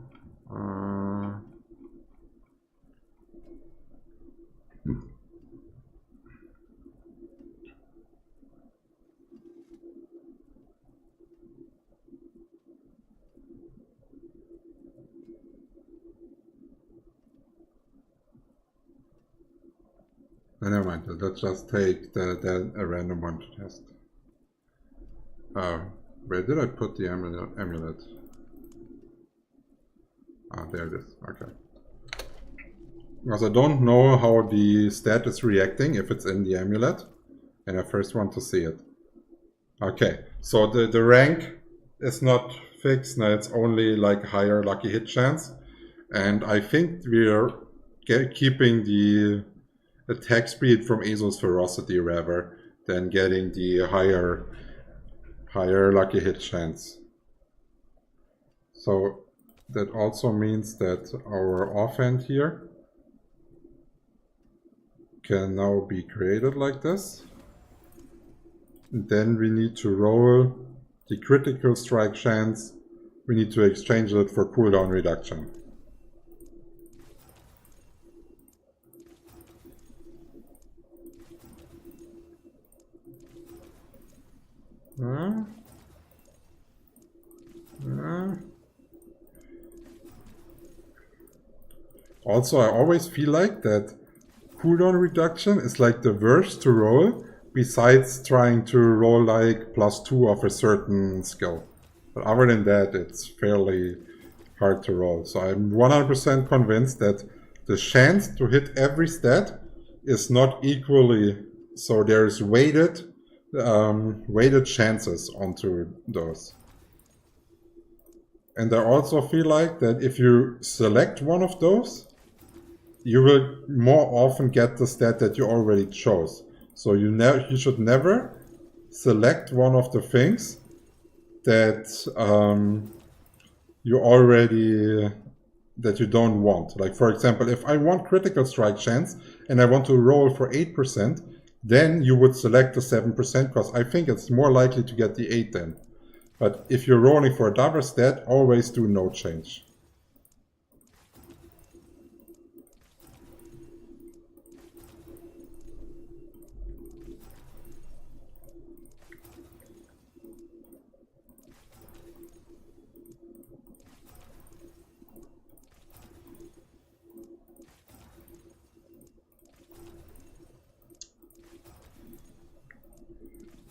Never mind, let's just take a random one to test. Where did I put the amulet? Ah, there it is. Okay. Because I don't know how the stat is reacting if it's in the amulet, and I first want to see it. Okay, so the rank is not fixed. Now it's only like higher lucky hit chance, and I think we're keeping the attack speed from Azo's ferocity rather than getting the higher lucky hit chance. So that also means that our offhand here can now be created like this. And then we need to roll the critical strike chance. We need to exchange it for cooldown reduction. Also, I always feel like that cooldown reduction is like the worst to roll, besides trying to roll like +2 of a certain skill. But other than that, it's fairly hard to roll. So I'm 100% convinced that the chance to hit every stat is not equally, so there's weighted chances onto those. And I also feel like that if you select one of those, you will more often get the stat that you already chose. So you should never select one of the things that you don't want. Like for example, if I want critical strike chance and I want to roll for 8%, then you would select the 7% because I think it's more likely to get the 8 then. But if you're rolling for a double stat, always do no change.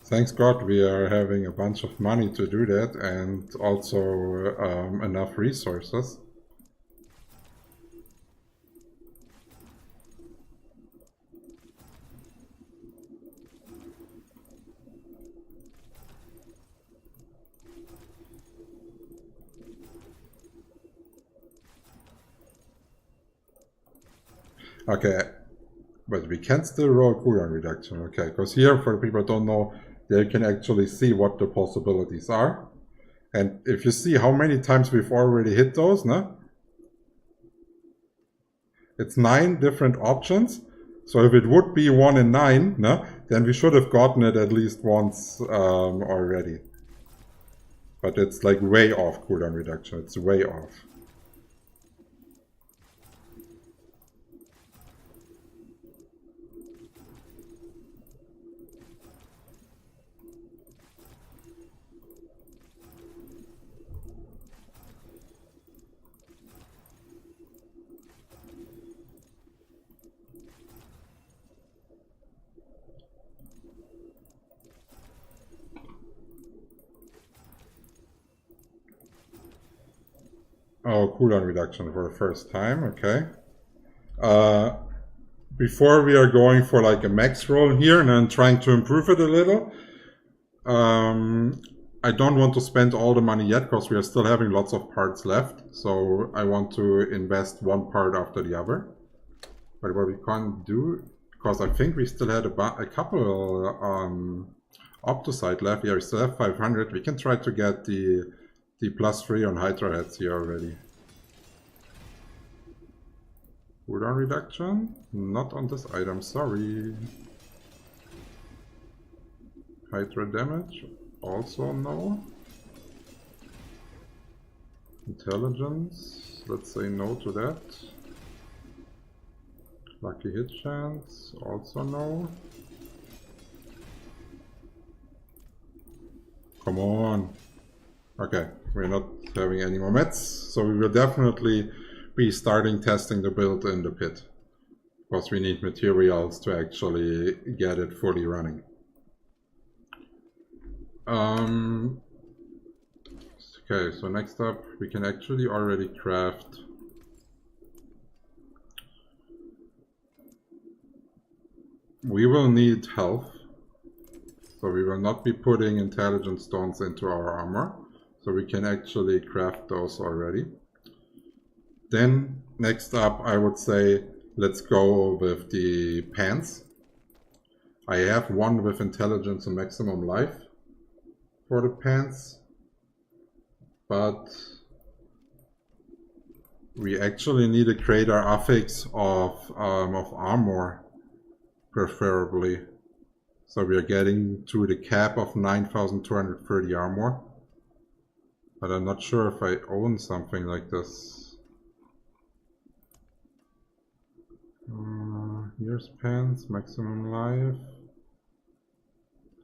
Thanks God we are having a bunch of money to do that, and also enough resources. Okay, but we can still roll cooldown reduction, okay, because here, for people who don't know, they can actually see what the possibilities are. And if you see how many times we've already hit those, no? It's 9 different options. So if it would be 1 in 9, no? Then we should have gotten it at least once already. But it's like way off cooldown reduction. It's way off. Oh, cooldown reduction for the first time, okay. Before we are going for like a max roll here and then trying to improve it a little, I don't want to spend all the money yet because we are still having lots of parts left. So I want to invest one part after the other. But what we can't do, because I think we still had a couple optimised left. Yeah, we still have 500. We can try to get the +3 on Hydra Heads here already. Cooldown reduction? Not on this item, sorry. Hydra damage? Also no. Intelligence? Let's say no to that. Lucky hit chance? Also no. Come on. Okay, we're not having any more mets, so we will definitely be starting testing the build in the pit. Because we need materials to actually get it fully running. Okay, so next up we can actually already craft we will need health, so we will not be putting intelligence stones into our armor, so we can actually craft those already. Then next up I would say let's go with the pants. I have one with intelligence and maximum life for the pants, but we actually need a greater affix of armor, preferably. So we are getting to the cap of 9,230 armor. But I'm not sure if I own something like this. Here's pants, maximum life.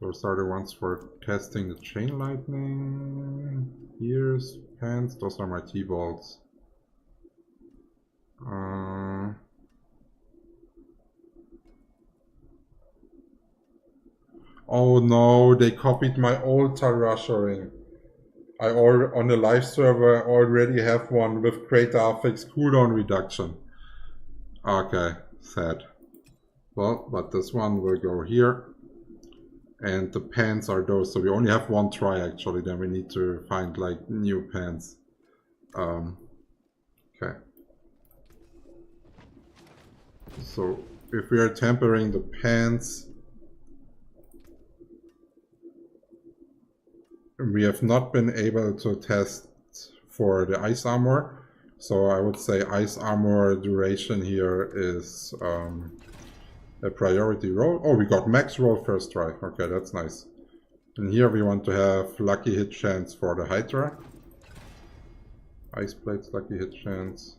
Those are the ones for testing the chain lightning. Here's pants, those are my T-bolts. Oh no, they copied my old Tarasha ring. On the live server I already have one with greater affix cooldown reduction. Okay, sad. Well, but this one will go here. And the pants are those, so we only have one try actually, then we need to find like new pants. Okay. So if we are tempering the pants, we have not been able to test for the ice armor. So I would say ice armor duration here is a priority roll. Oh, we got max roll first try. Okay, that's nice. And here we want to have lucky hit chance for the Hydra. Ice plates, lucky hit chance.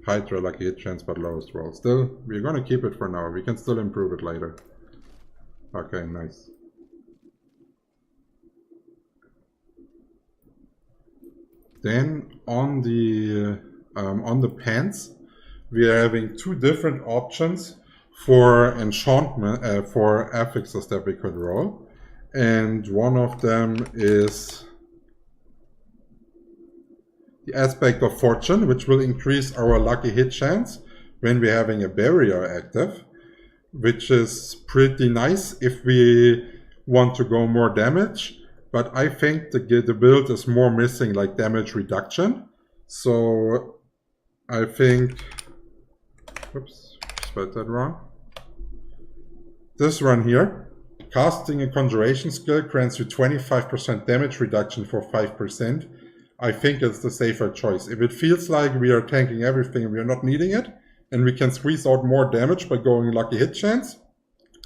Hydra, lucky hit chance, but lowest roll. Still, we're gonna keep it for now. We can still improve it later. Okay, nice. Then on the pants, we are having two different options for enchantment, for affixes that we could roll. And one of them is the aspect of fortune, which will increase our lucky hit chance when we're having a barrier active, which is pretty nice if we want to go more damage. But I think the build is more missing like damage reduction. So I think, oops, spelled that wrong. This one here, casting a conjuration skill grants you 25% damage reduction for 5%. I think it's the safer choice. If it feels like we are tanking everything and we are not needing it, and we can squeeze out more damage by going lucky hit chance,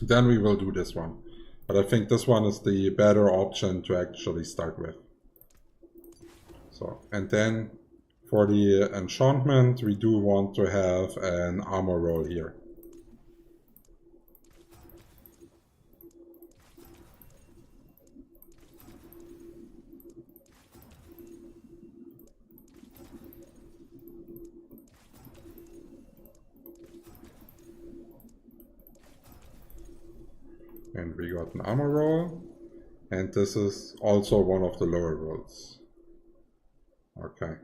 then we will do this one. But I think this one is the better option to actually start with. So, and then for the enchantment, we do want to have an armor roll here. And we got an armor roll, and this is also one of the lower rolls. Okay.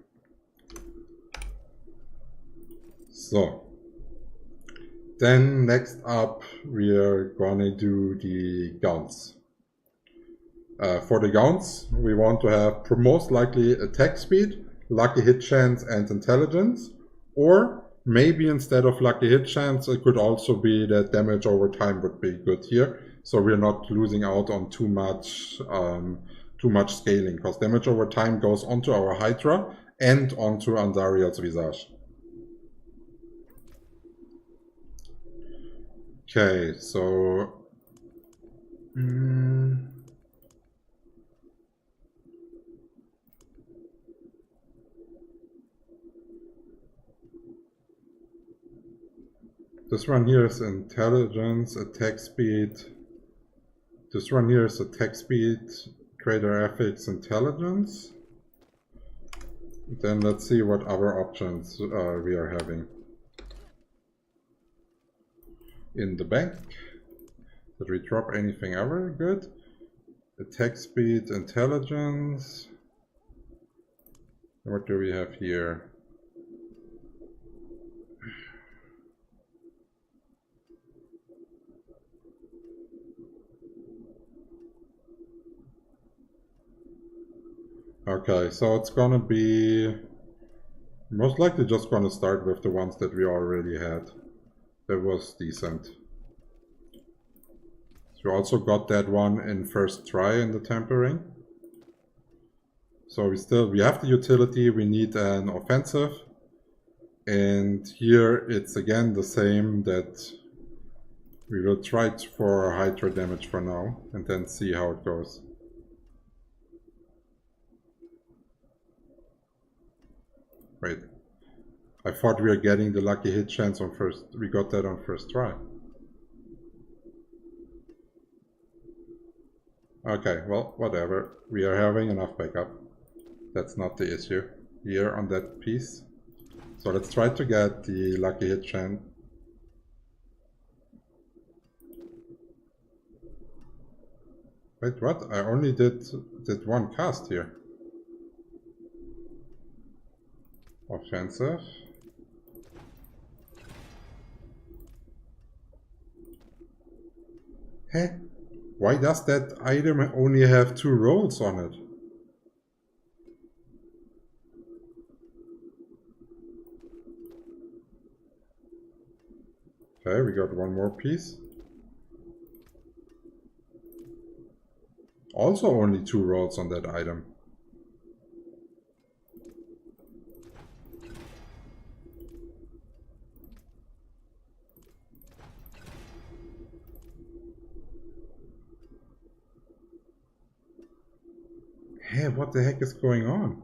So, then next up we are gonna do the guns. For the guns, we want to have most likely attack speed, lucky hit chance, and intelligence. Or maybe instead of lucky hit chance, it could also be that damage over time would be good here. So we're not losing out on too much scaling, because damage over time goes onto our Hydra and onto Andariels Visage. Okay, so this one here is intelligence, attack speed. This one here is attack speed, greater ethics, intelligence. Then let's see what other options we are having. In the bank. Did we drop anything ever good? Attack speed, intelligence. What do we have here? Okay, so it's gonna be most likely just gonna start with the ones that we already had. That was decent. So we also got that one in first try in the tempering. So we have the utility, we need an offensive. And here it's again the same, that we will try for Hydra damage for now and then see how it goes. Wait, I thought we were getting the lucky hit chance on first. We got that on first try. Okay, well, whatever. We are having enough backup. That's not the issue here on that piece. So let's try to get the lucky hit chance. Wait, what? I only did one cast here. Offensive. Hey, why does that item only have 2 rolls on it? Okay, we got one more piece. Also only 2 rolls on that item. Hey, what the heck is going on?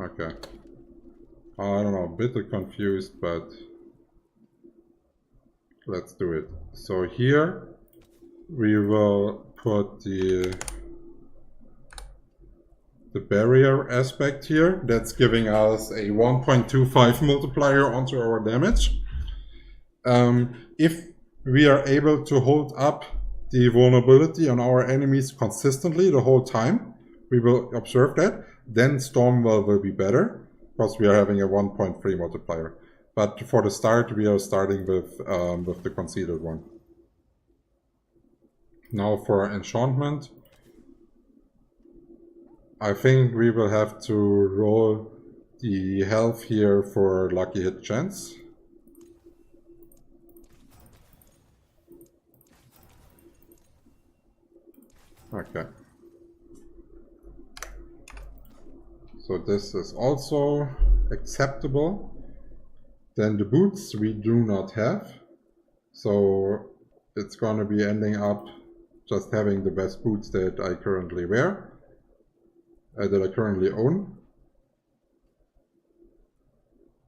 Okay. I don't know, a bit confused, but let's do it. So here we will put the barrier aspect here. That's giving us a 1.25 multiplier onto our damage. If we are able to hold up the vulnerability on our enemies consistently the whole time, we will observe that, then Stormwell will be better, because we are having a 1.3 multiplier. But for the start, we are starting with the conceded one. Now for enchantment, I think we will have to roll the health here for lucky hit chance. Okay. So this is also acceptable. Then the boots we do not have. So it's going to be ending up just having the best boots that I currently wear, that I currently own.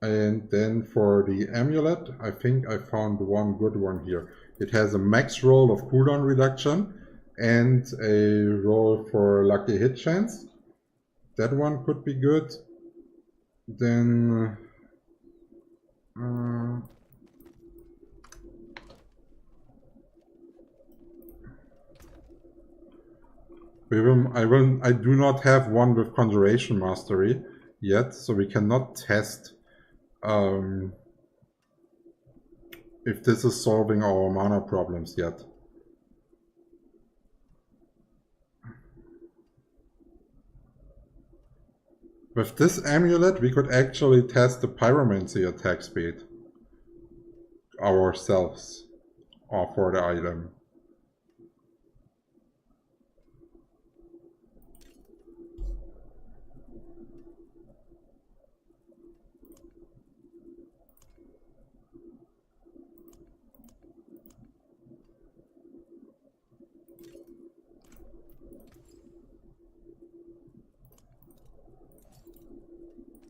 And then for the amulet, I think I found one good one here. It has a max roll of cooldown reduction and a roll for lucky hit chance. That one could be good. Then I do not have one with Conjuration Mastery yet, so we cannot test if this is solving our mana problems yet. With this amulet, we could actually test the Pyromancy attack speed ourselves, or for the item.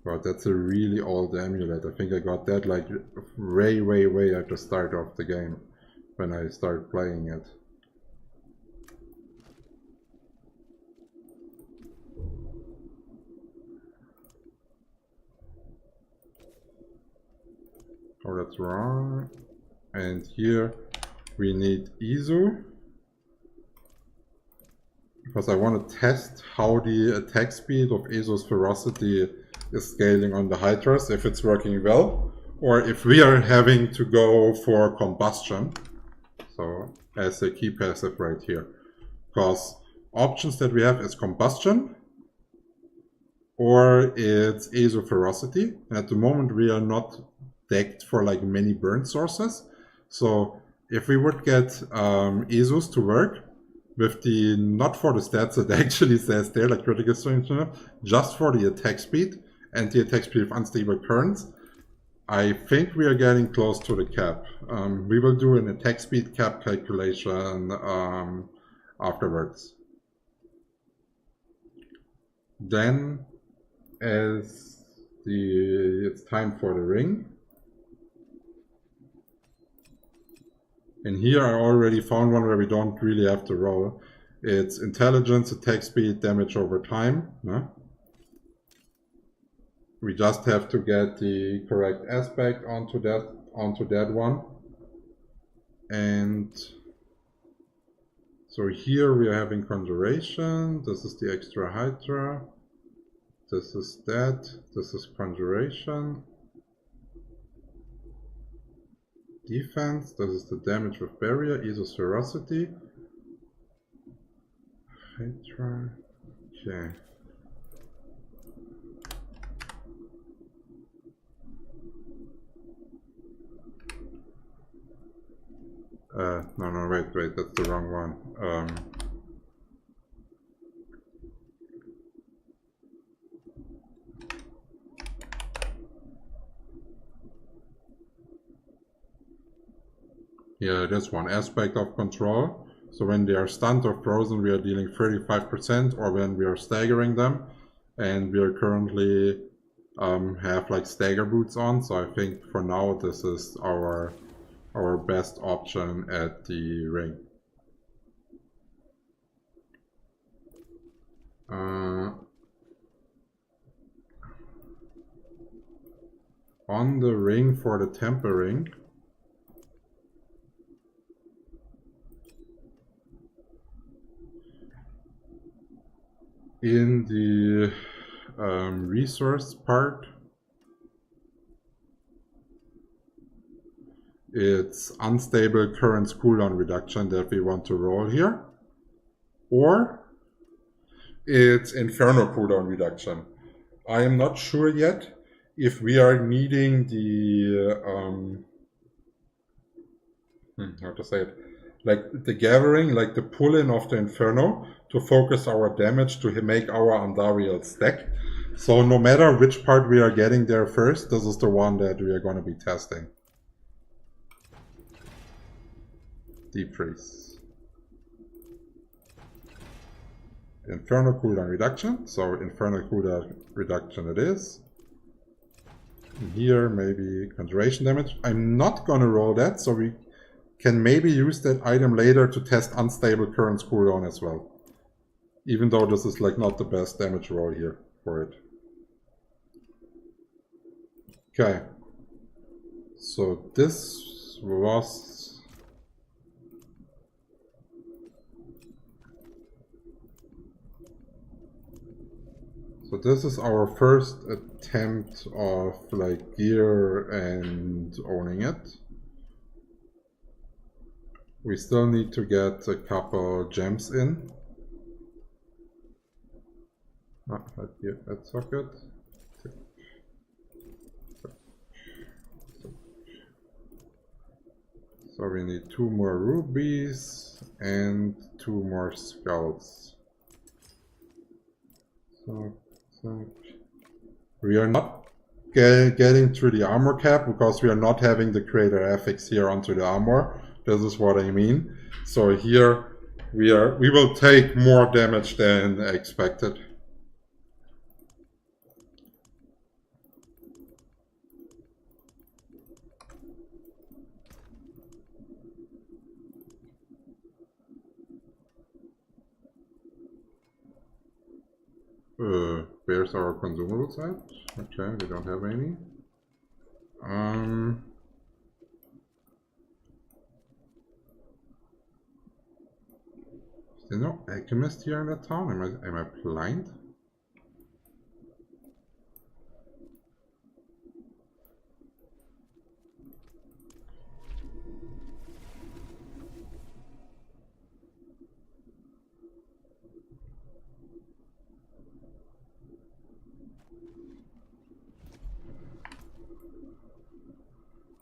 But that's a really old amulet. I think I got that like way at the start of the game when I started playing it. Oh, that's wrong. And here we need Izu, because I want to test how the attack speed of Izu's ferocity is scaling on the Hydras, if it's working well, or if we are having to go for combustion. So as a key passive right here, because options that we have is combustion or it's Izu ferocity. And at the moment we are not decked for like many burn sources. So if we would get Izus to work with the, not for the stats that actually says there, like critical strength, just for the attack speed and the attack speed of unstable currents, I think we are getting close to the cap. We will do an attack speed cap calculation afterwards. Then, as it's time for the ring. And here I already found one where we don't really have to roll. It's intelligence, attack speed, damage over time. No? We just have to get the correct aspect onto that one. And so here we are having conjuration. This is the extra Hydra. This is that. This is conjuration. Defense. This is the damage with barrier. Izu's ferocity. Hydra. Okay. No, wait, that's the wrong one. Yeah, that's one aspect of control. So when they are stunned or frozen, we are dealing 35%, or when we are staggering them. And we are currently have like stagger boots on, so I think for now this is our best option at the ring. On the ring for the tempering, in the resource part, it's unstable currents cooldown reduction that we want to roll here, or it's inferno cooldown reduction. I am not sure yet if we are needing the how to say it, like the gathering, like the pull-in of the inferno to focus our damage to make our Andariels stack. So no matter which part we are getting there first, this is the one that we are going to be testing. Deep freeze. Inferno cooldown reduction. So inferno cooldown reduction it is. Here, maybe conjuration damage. I'm not gonna roll that, so we can maybe use that item later to test unstable currents cooldown as well. Even though this is like not the best damage roll here for it. Okay. So this was... So this is our first attempt of like gear and owning it. We still need to get a couple gems in. That socket. So we need 2 more rubies and 2 more skulls. So we are not getting through the armor cap because we are not having the creator affix here onto the armor. This is what I mean. So here we will take more damage than expected. Where's our consumables at? Okay, we don't have any. Is there no alchemist here in that town? Am I blind?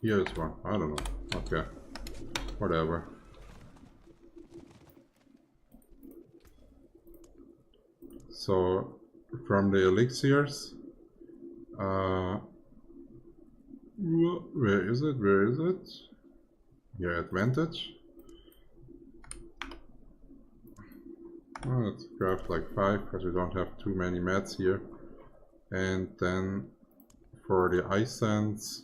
Here is one. I don't know. Okay. Whatever. So, from the elixirs, where is it? Where is it? Here, advantage. Oh, let's craft like 5 because we don't have too many mats here. And then for the ice sands,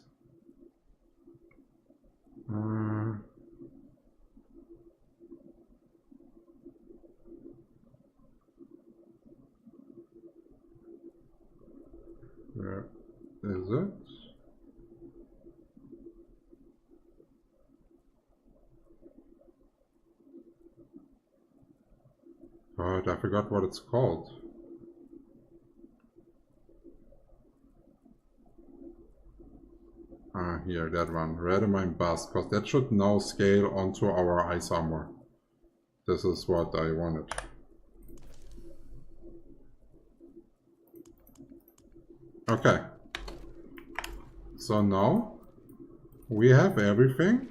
where is it? God, I forgot what it's called. Here, that one. Redamine Bust, because that should now scale onto our ice armor. This is what I wanted. Okay. So now we have everything.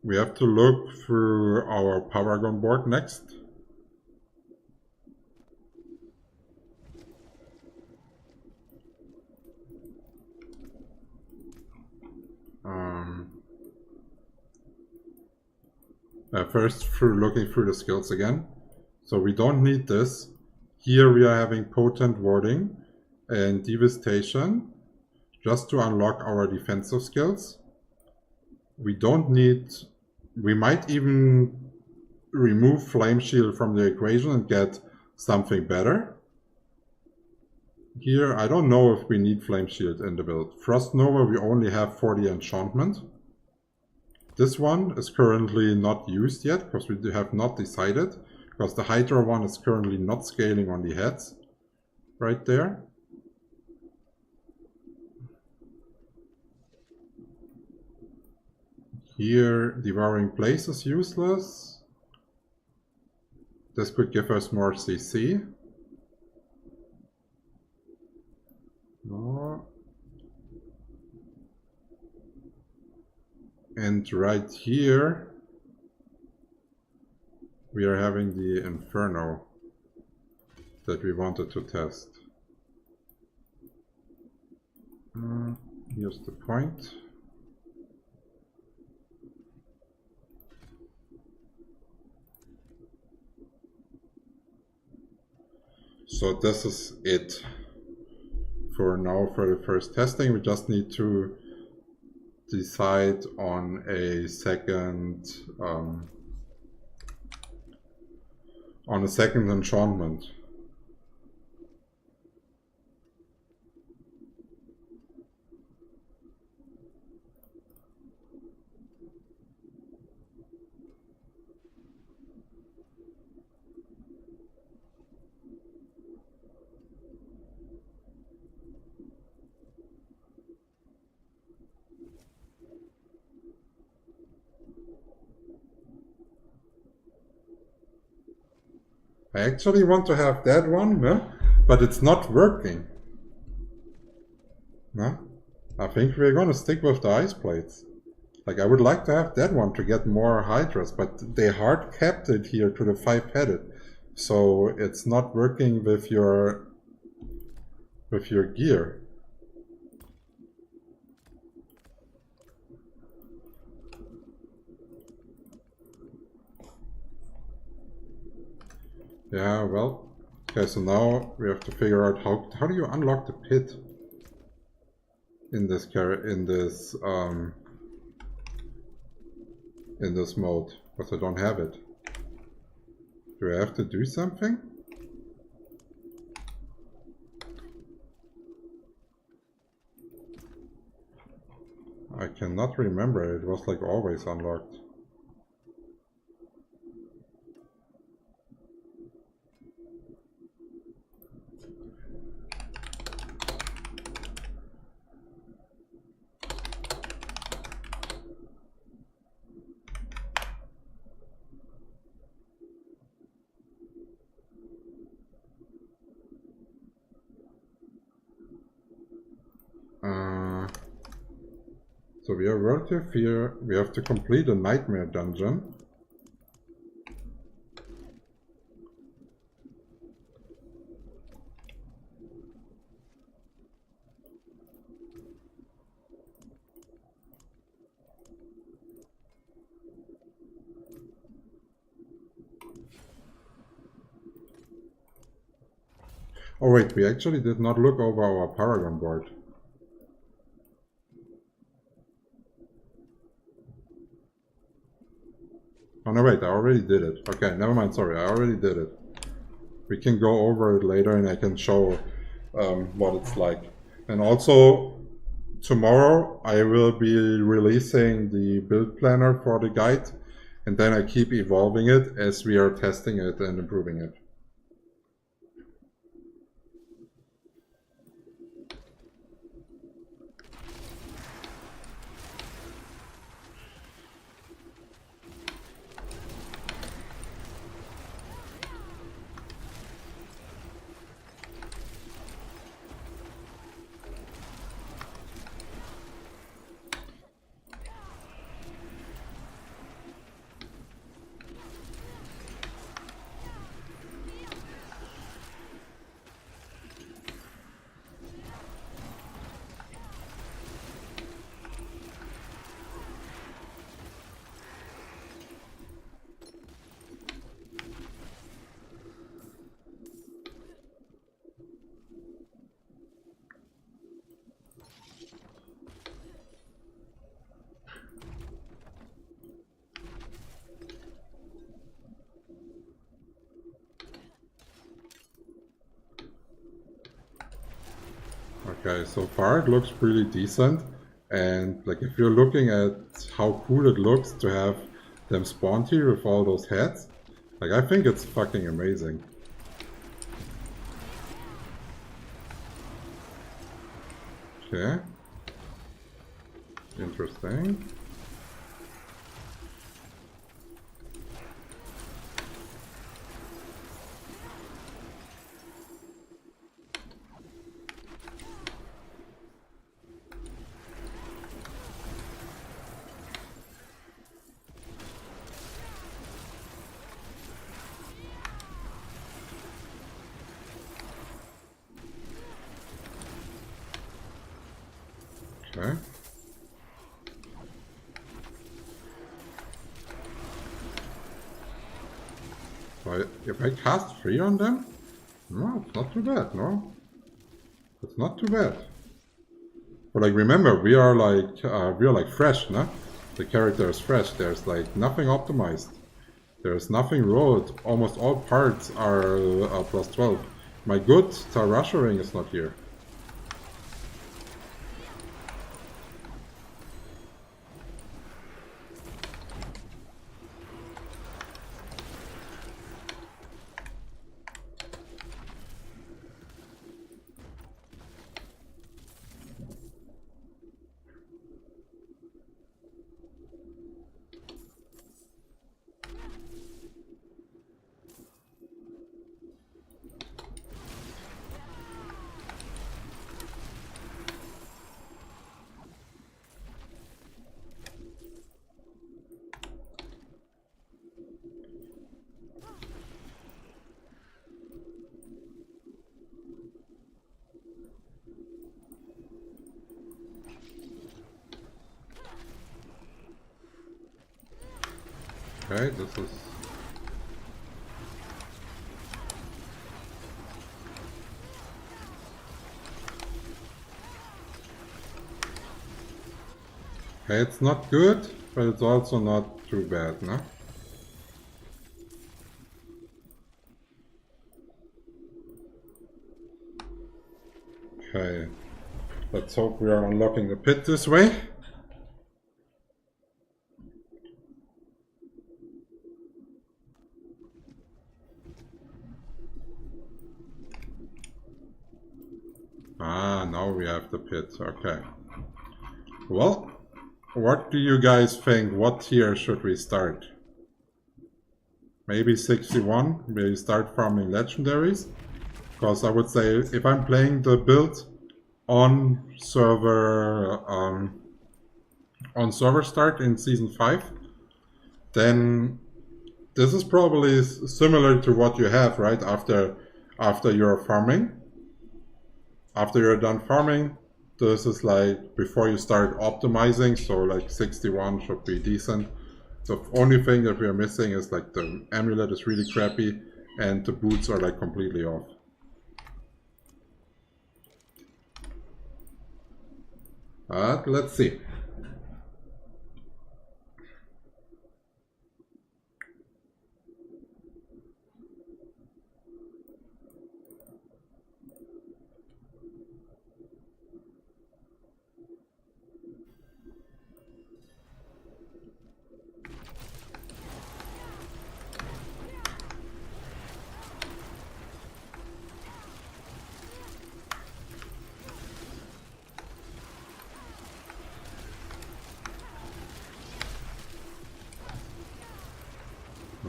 We have to look through our Paragon board next. First, looking through the skills again. So we don't need this. Here we are having Potent Warding and Devastation just to unlock our defensive skills. We don't need... We might even remove Flame Shield from the equation and get something better. Here, I don't know if we need Flame Shield in the build. Frost Nova, we only have for the enchantment. This one is currently not used yet because we have not decided. Because the Hydra one is currently not scaling on the heads. Right there. Here, Devouring Blaze is useless. This could give us more CC. No. And right here, we are having the Inferno that we wanted to test. Here's the point. So this is it. for now, for the first testing, we just need to decide on a second enchantment. I actually want to have that one, but it's not working. No? I think we're gonna stick with the ice plates. Like, I would like to have that one to get more Hydras, but they hard capped it here to the 5-headed. So it's not working with your gear. Yeah, well, okay, so now we have to figure out how do you unlock the pit in this mode, because I don't have it. Do I have to do something? I cannot remember. It was like always unlocked. So we are relative here. We have to complete a nightmare dungeon. Oh wait, we actually did not look over our Paragon board. Oh no, wait, I already did it. Okay, never mind, sorry, I already did it. We can go over it later and I can show what it's like. And also, tomorrow I will be releasing the build planner for the guide, and then I keep evolving it as we are testing it and improving it. Okay, so far it looks pretty decent, and like if you're looking at how cool it looks to have them spawned here with all those heads, like I think it's fucking amazing. Okay. Interesting. Okay. So if I cast 3 on them? No, it's not too bad, no? It's not too bad. But like, remember, we are like fresh, no? The character is fresh. There's like nothing optimized. There's nothing rolled. Almost all parts are plus 12. My good Tarashering is not here. Okay, this is... Okay, it's not good, but it's also not too bad, no? Okay, let's hope we are unlocking the pit this way. Ah, now we have the pit, okay. Well, what do you guys think? What tier should we start? Maybe 61, we start farming legendaries? Because I would say if I'm playing the build on server start in season 5, then this is probably similar to what you have, right? After you're farming. After you're done farming, this is like before you start optimizing, so like 61 should be decent. The only thing that we are missing is like the amulet is really crappy and the boots are like completely off. But let's see.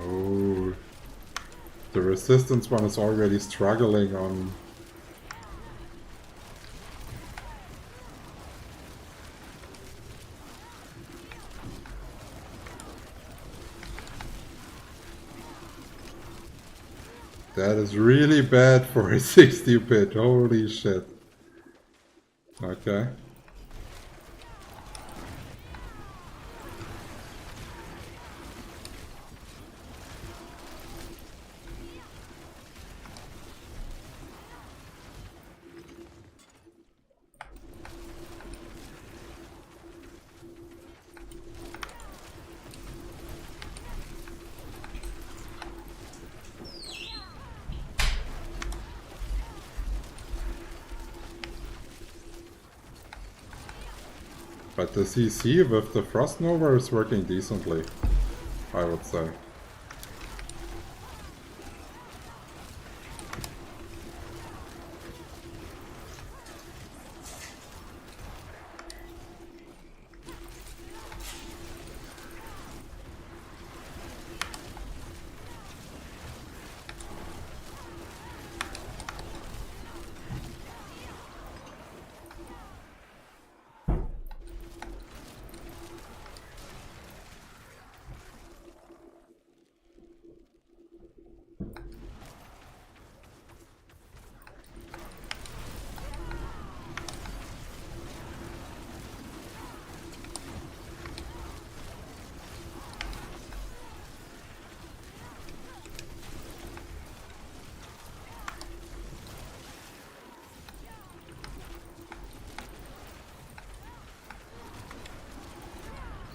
Oh, the resistance one is already struggling on. That is really bad for a 60 pit, holy shit. Okay. But the CC with the Frost Nova is working decently, I would say.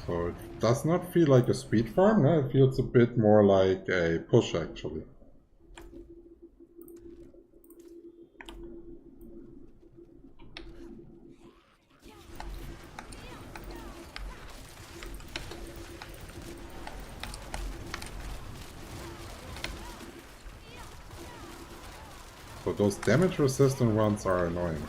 So it does not feel like a speed farm, no? It feels a bit more like a push actually. So those damage resistant ones are annoying.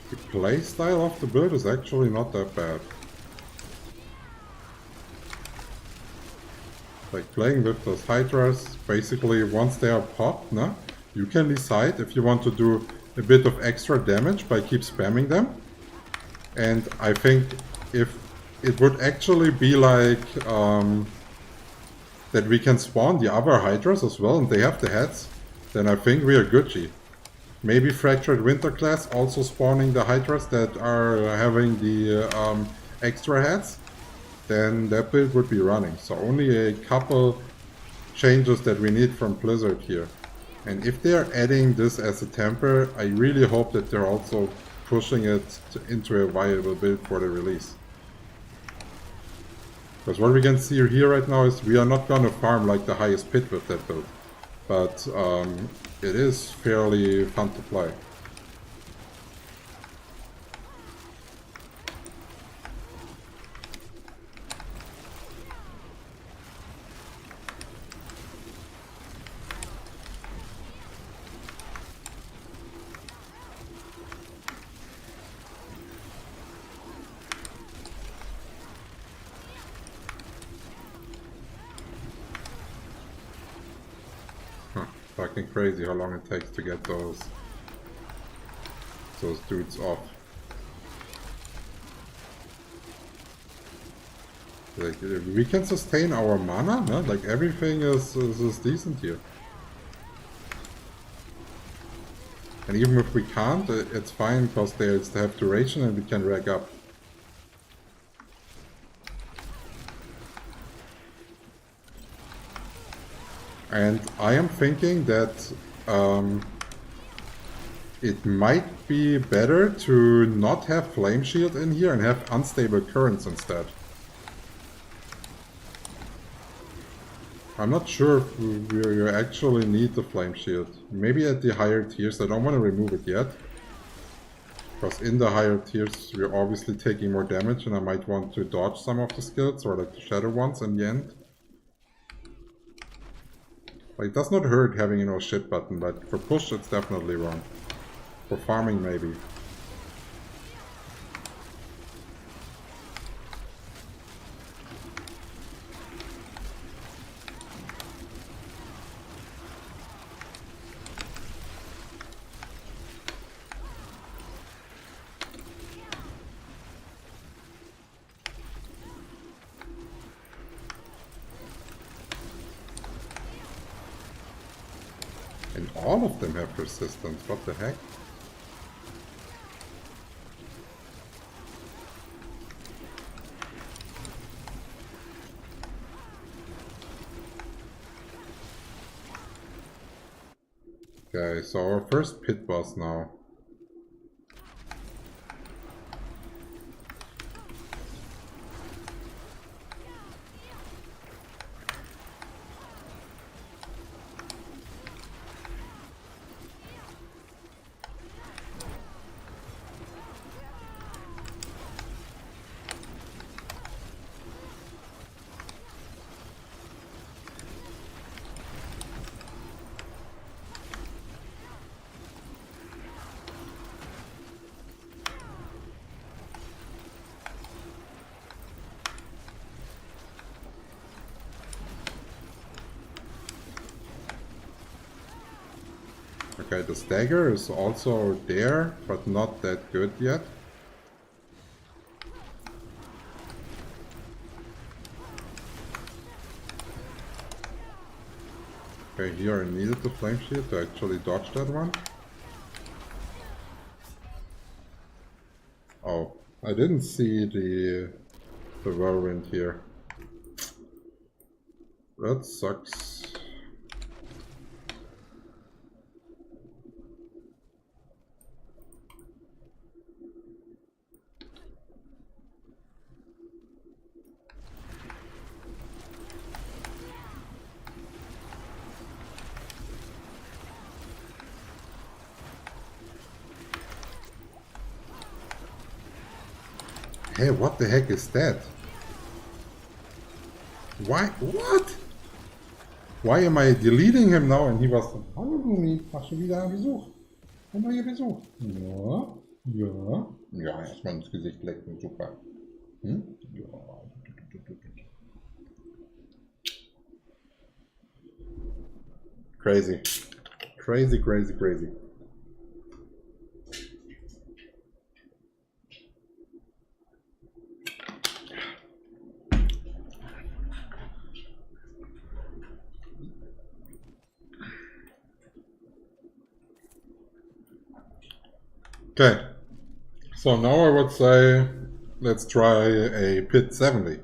The play style of the build is actually not that bad. Like playing with those Hydras, basically once they are popped, no? You can decide if you want to do a bit of extra damage by keep spamming them. And I think if it would actually be like that we can spawn the other Hydras as well and they have the heads, then I think we are Gucci. Maybe Fractured Winter Class also spawning the Hydras that are having the extra heads. Then that build would be running. So only a couple changes that we need from Blizzard here. And if they're adding this as a temper, I really hope that they're also pushing it into a viable build for the release. Because what we can see here right now is we are not gonna farm like the highest pit with that build. But it is fairly fun to play. Fucking crazy how long it takes to get those dudes off. Like, we can sustain our mana, no? Like everything is decent here. And even if we can't, it's fine because they have duration and we can rack up. And I am thinking that it might be better to not have Flame Shield in here and have Unstable Currents instead. I'm not sure if we actually need the Flame Shield. Maybe at the higher tiers. I don't want to remove it yet. Because in the higher tiers we're obviously taking more damage and I might want to dodge some of the skills or like the shadow ones in the end. Like, it does not hurt having, you know, a shit button, but for push it's definitely wrong. For farming maybe. And all of them have resistance, what the heck? Okay, so our first pit boss now. Okay, the stagger is also there, but not that good yet. Okay, here I needed the flame shield to actually dodge that one. Oh, I I didn't see the whirlwind here. That sucks. Hey, what the heck is that? Why? What? Why am I deleting him now? And he was, hallo Lumi, hast du wieder einen Besuch? Ein neuer Besuch? Ja, ja. Ja, erstmal ins Gesicht lecken, super. Hm? Ja. Crazy. Crazy, crazy, crazy. Okay, so now I would say let's try a pit 70.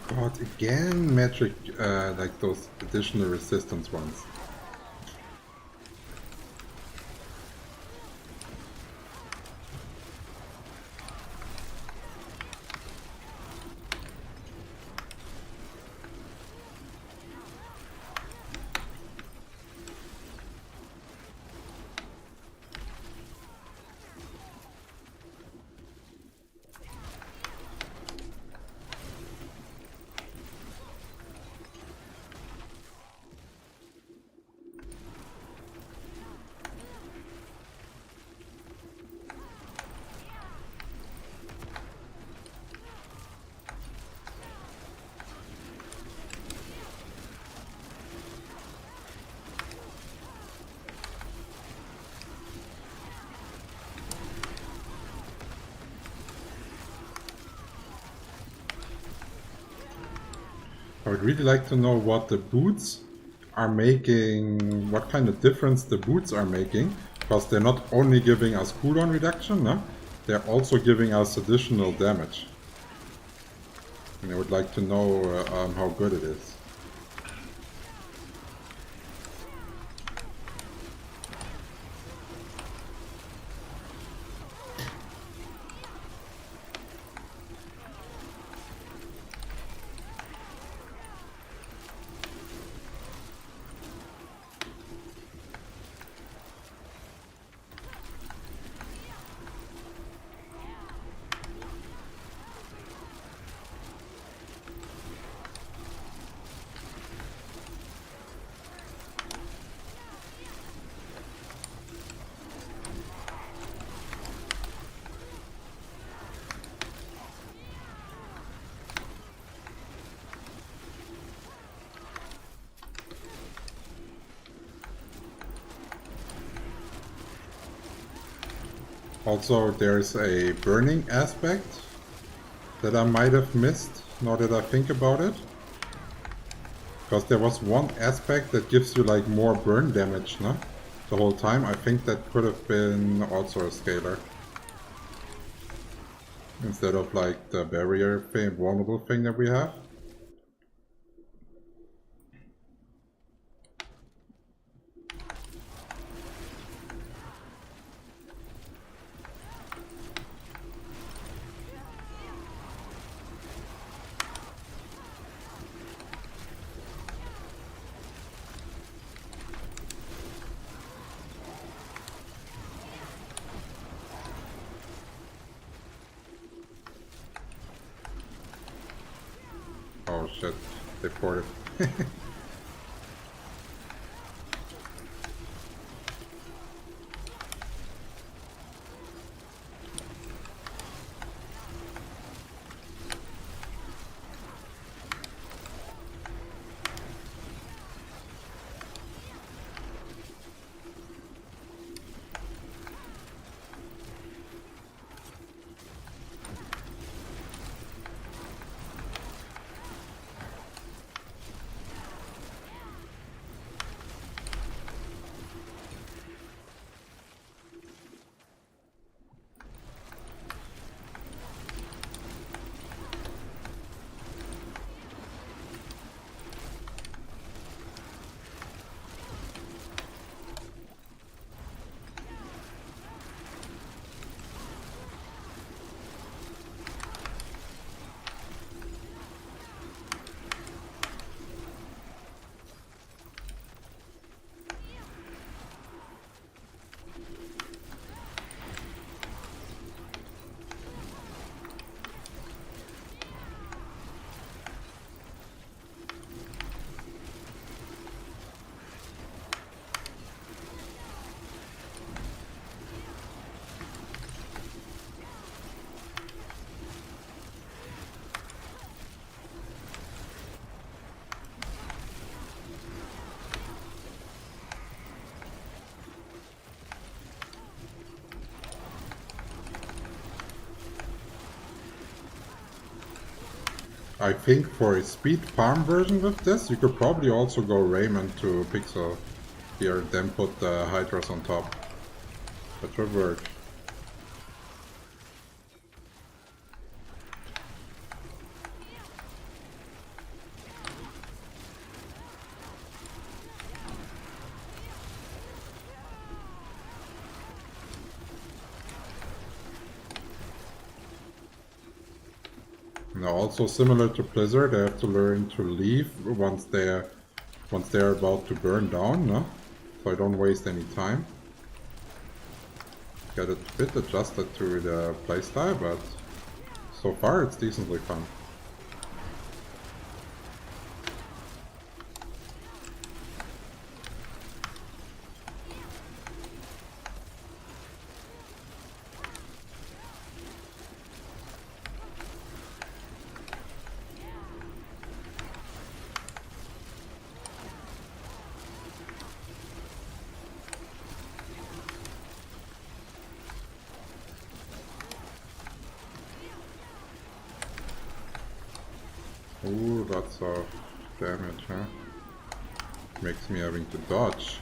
God, again, magic, like those additional resistance ones. I would really like to know what the boots are making, what kind of difference the boots are making, because they're not only giving us cooldown reduction, no? They're also giving us additional damage. And I would like to know how good it is. Also, there's a burning aspect that I might have missed, now that I think about it. Because there was one aspect that gives you like more burn damage, no? The whole time. I think that could have been also a scalar. Instead of like the barrier thing, vulnerable thing that we have. Oh shit, they ported. I think for a speed farm version with this, you could probably also go Raymond to Pixel here, then put the Hydras on top. That would work. Now, also similar to Blizzard, they have to learn to leave once they're about to burn down, no? So I don't waste any time. Get it a bit adjusted to the playstyle, but so far it's decently fun. Ooh, lots of damage, huh? Makes me having to dodge.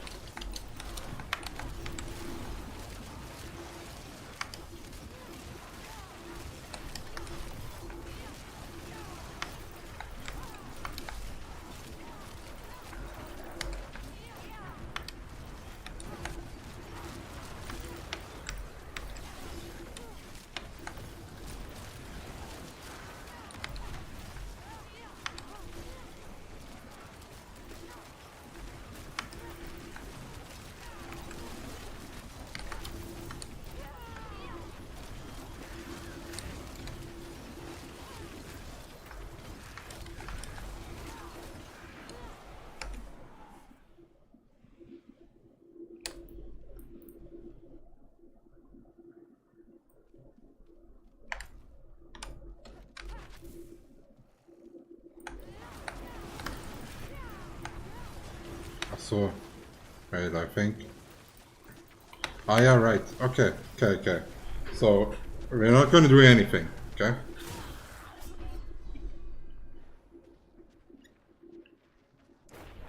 So, wait, I think. Ah, yeah, right. Okay. So, we're not going to do anything, okay?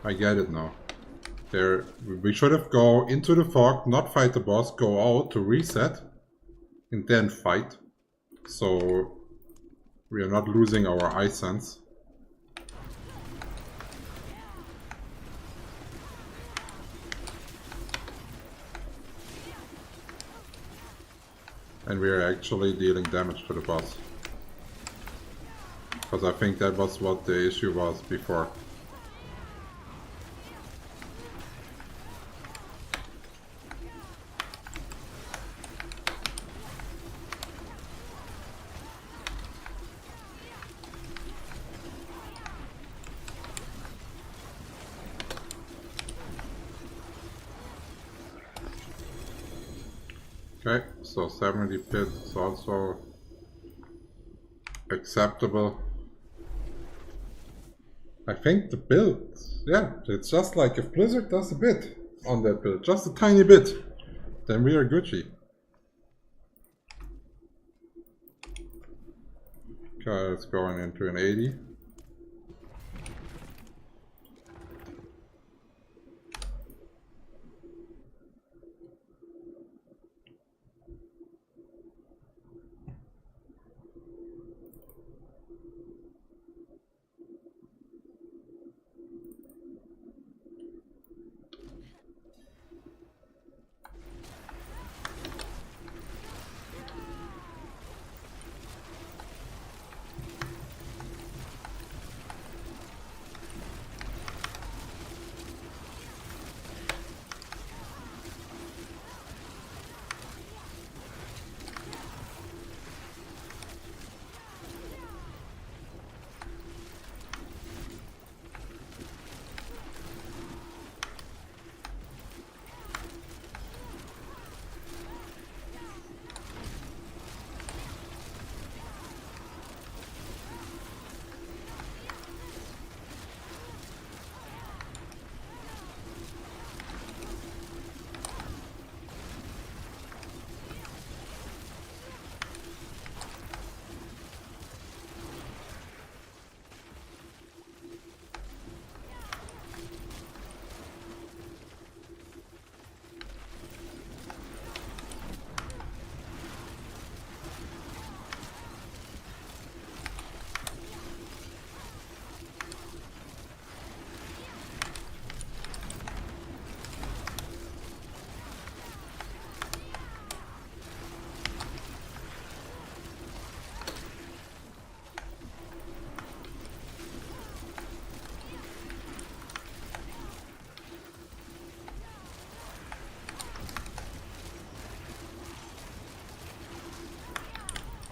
I get it now. There, we should have go into the fog, not fight the boss, go out to reset, and then fight. So, we are not losing our eye sense. And we are actually dealing damage to the boss. Because I think that was what the issue was before. Okay, so 70 pit is also acceptable. I think the build, yeah, it's just like if Blizzard does a bit on that build, just a tiny bit, then we are Gucci. Okay, it's going into an 80.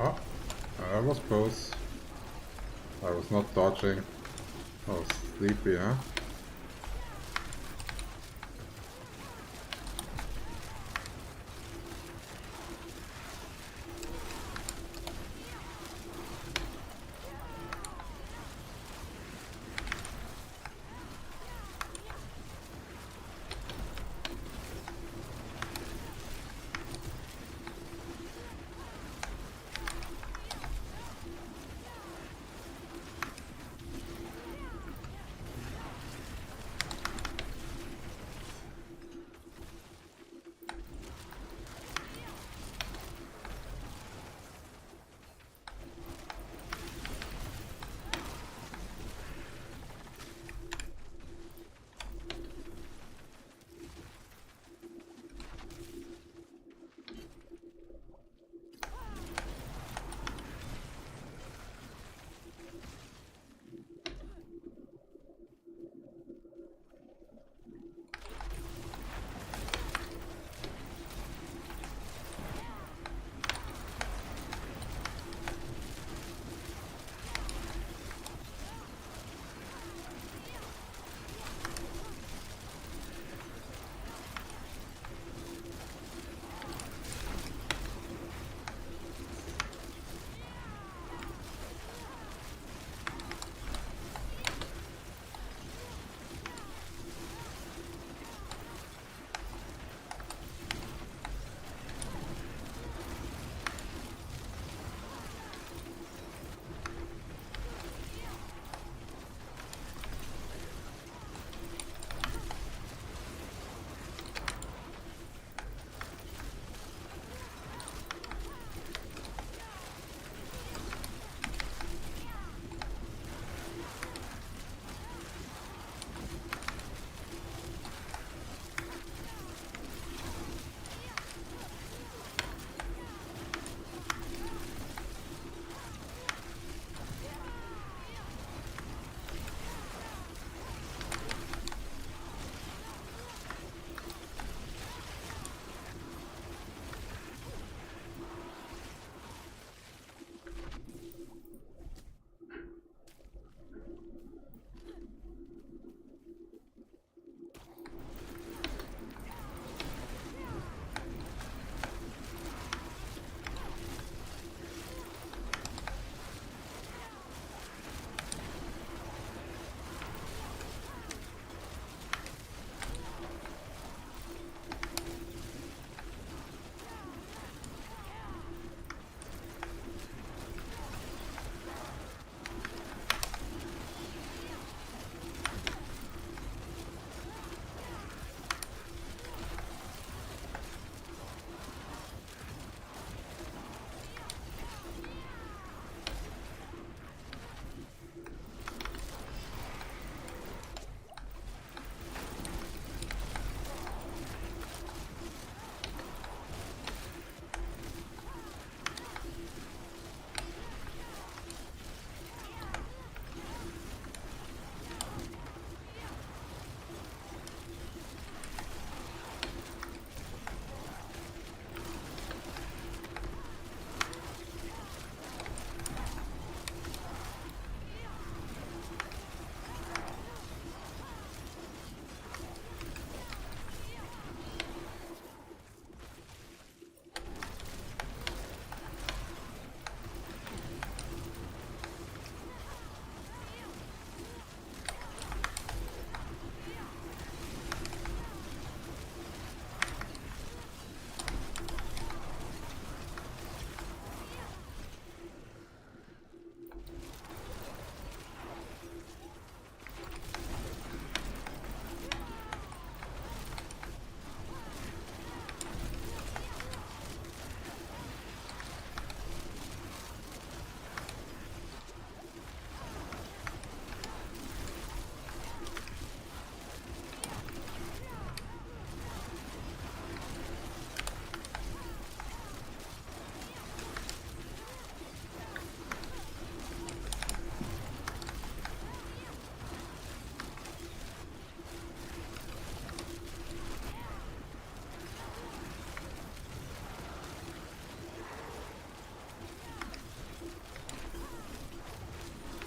Oh, I was close. I was not dodging. I was sleepy, huh?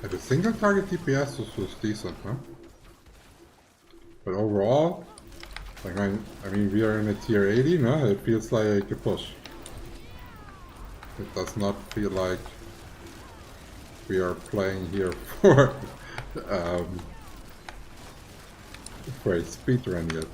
Yeah, the single target DPS was decent, huh? But overall, like I mean, we are in a tier 80, no? It feels like a push. It does not feel like we are playing here for a speedrun yet.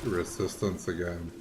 Resistance again.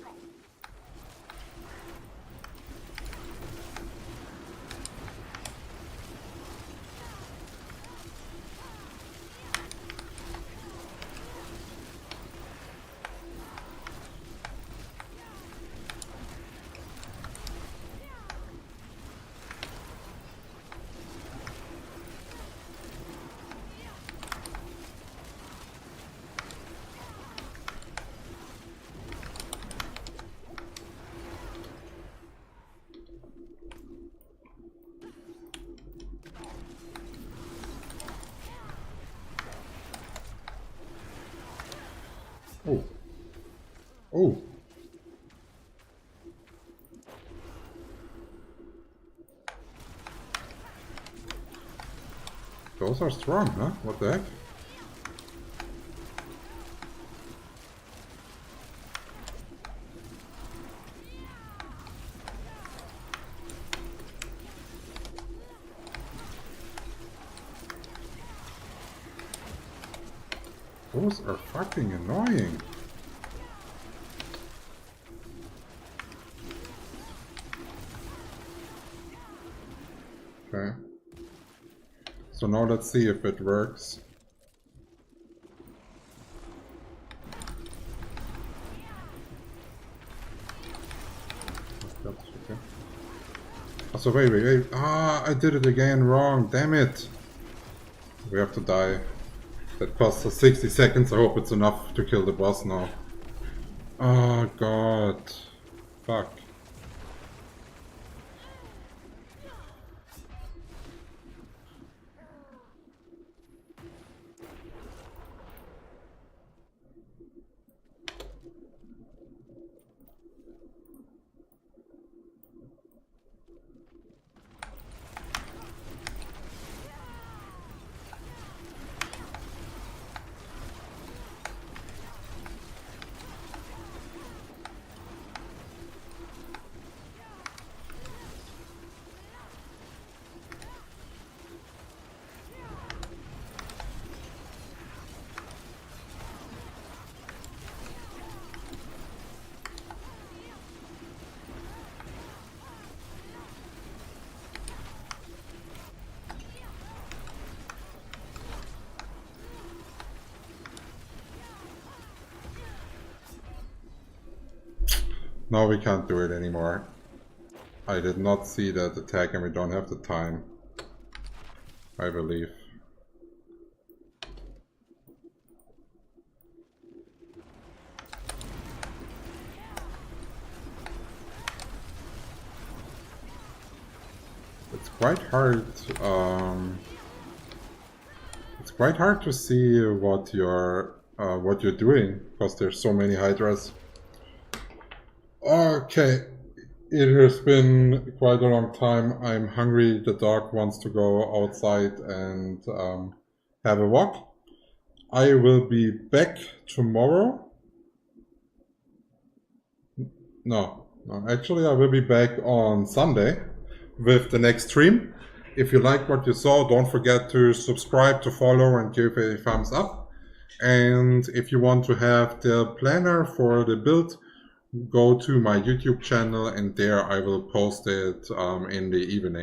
Oh. Oh. Those are strong, huh? What the heck? Those are fucking annoying. Okay. So now let's see if it works. That's okay. Oh, so wait. Ah, I did it again wrong. Damn it. We have to die. That costs us 60 seconds. I hope it's enough to kill the boss now. Oh god. Fuck. No, we can't do it anymore. I did not see that attack and we don't have the time, I believe. It's quite hard. It's quite hard to see what you're doing because there's so many Hydras. Okay, it has been quite a long time. I'm hungry. The dog wants to go outside and have a walk. I will be back tomorrow. No, actually I will be back on Sunday with the next stream. If you like what you saw, don't forget to subscribe, to follow, and give a thumbs up. And if you want to have the planner for the build, go to my YouTube channel and there I will post it in the evening.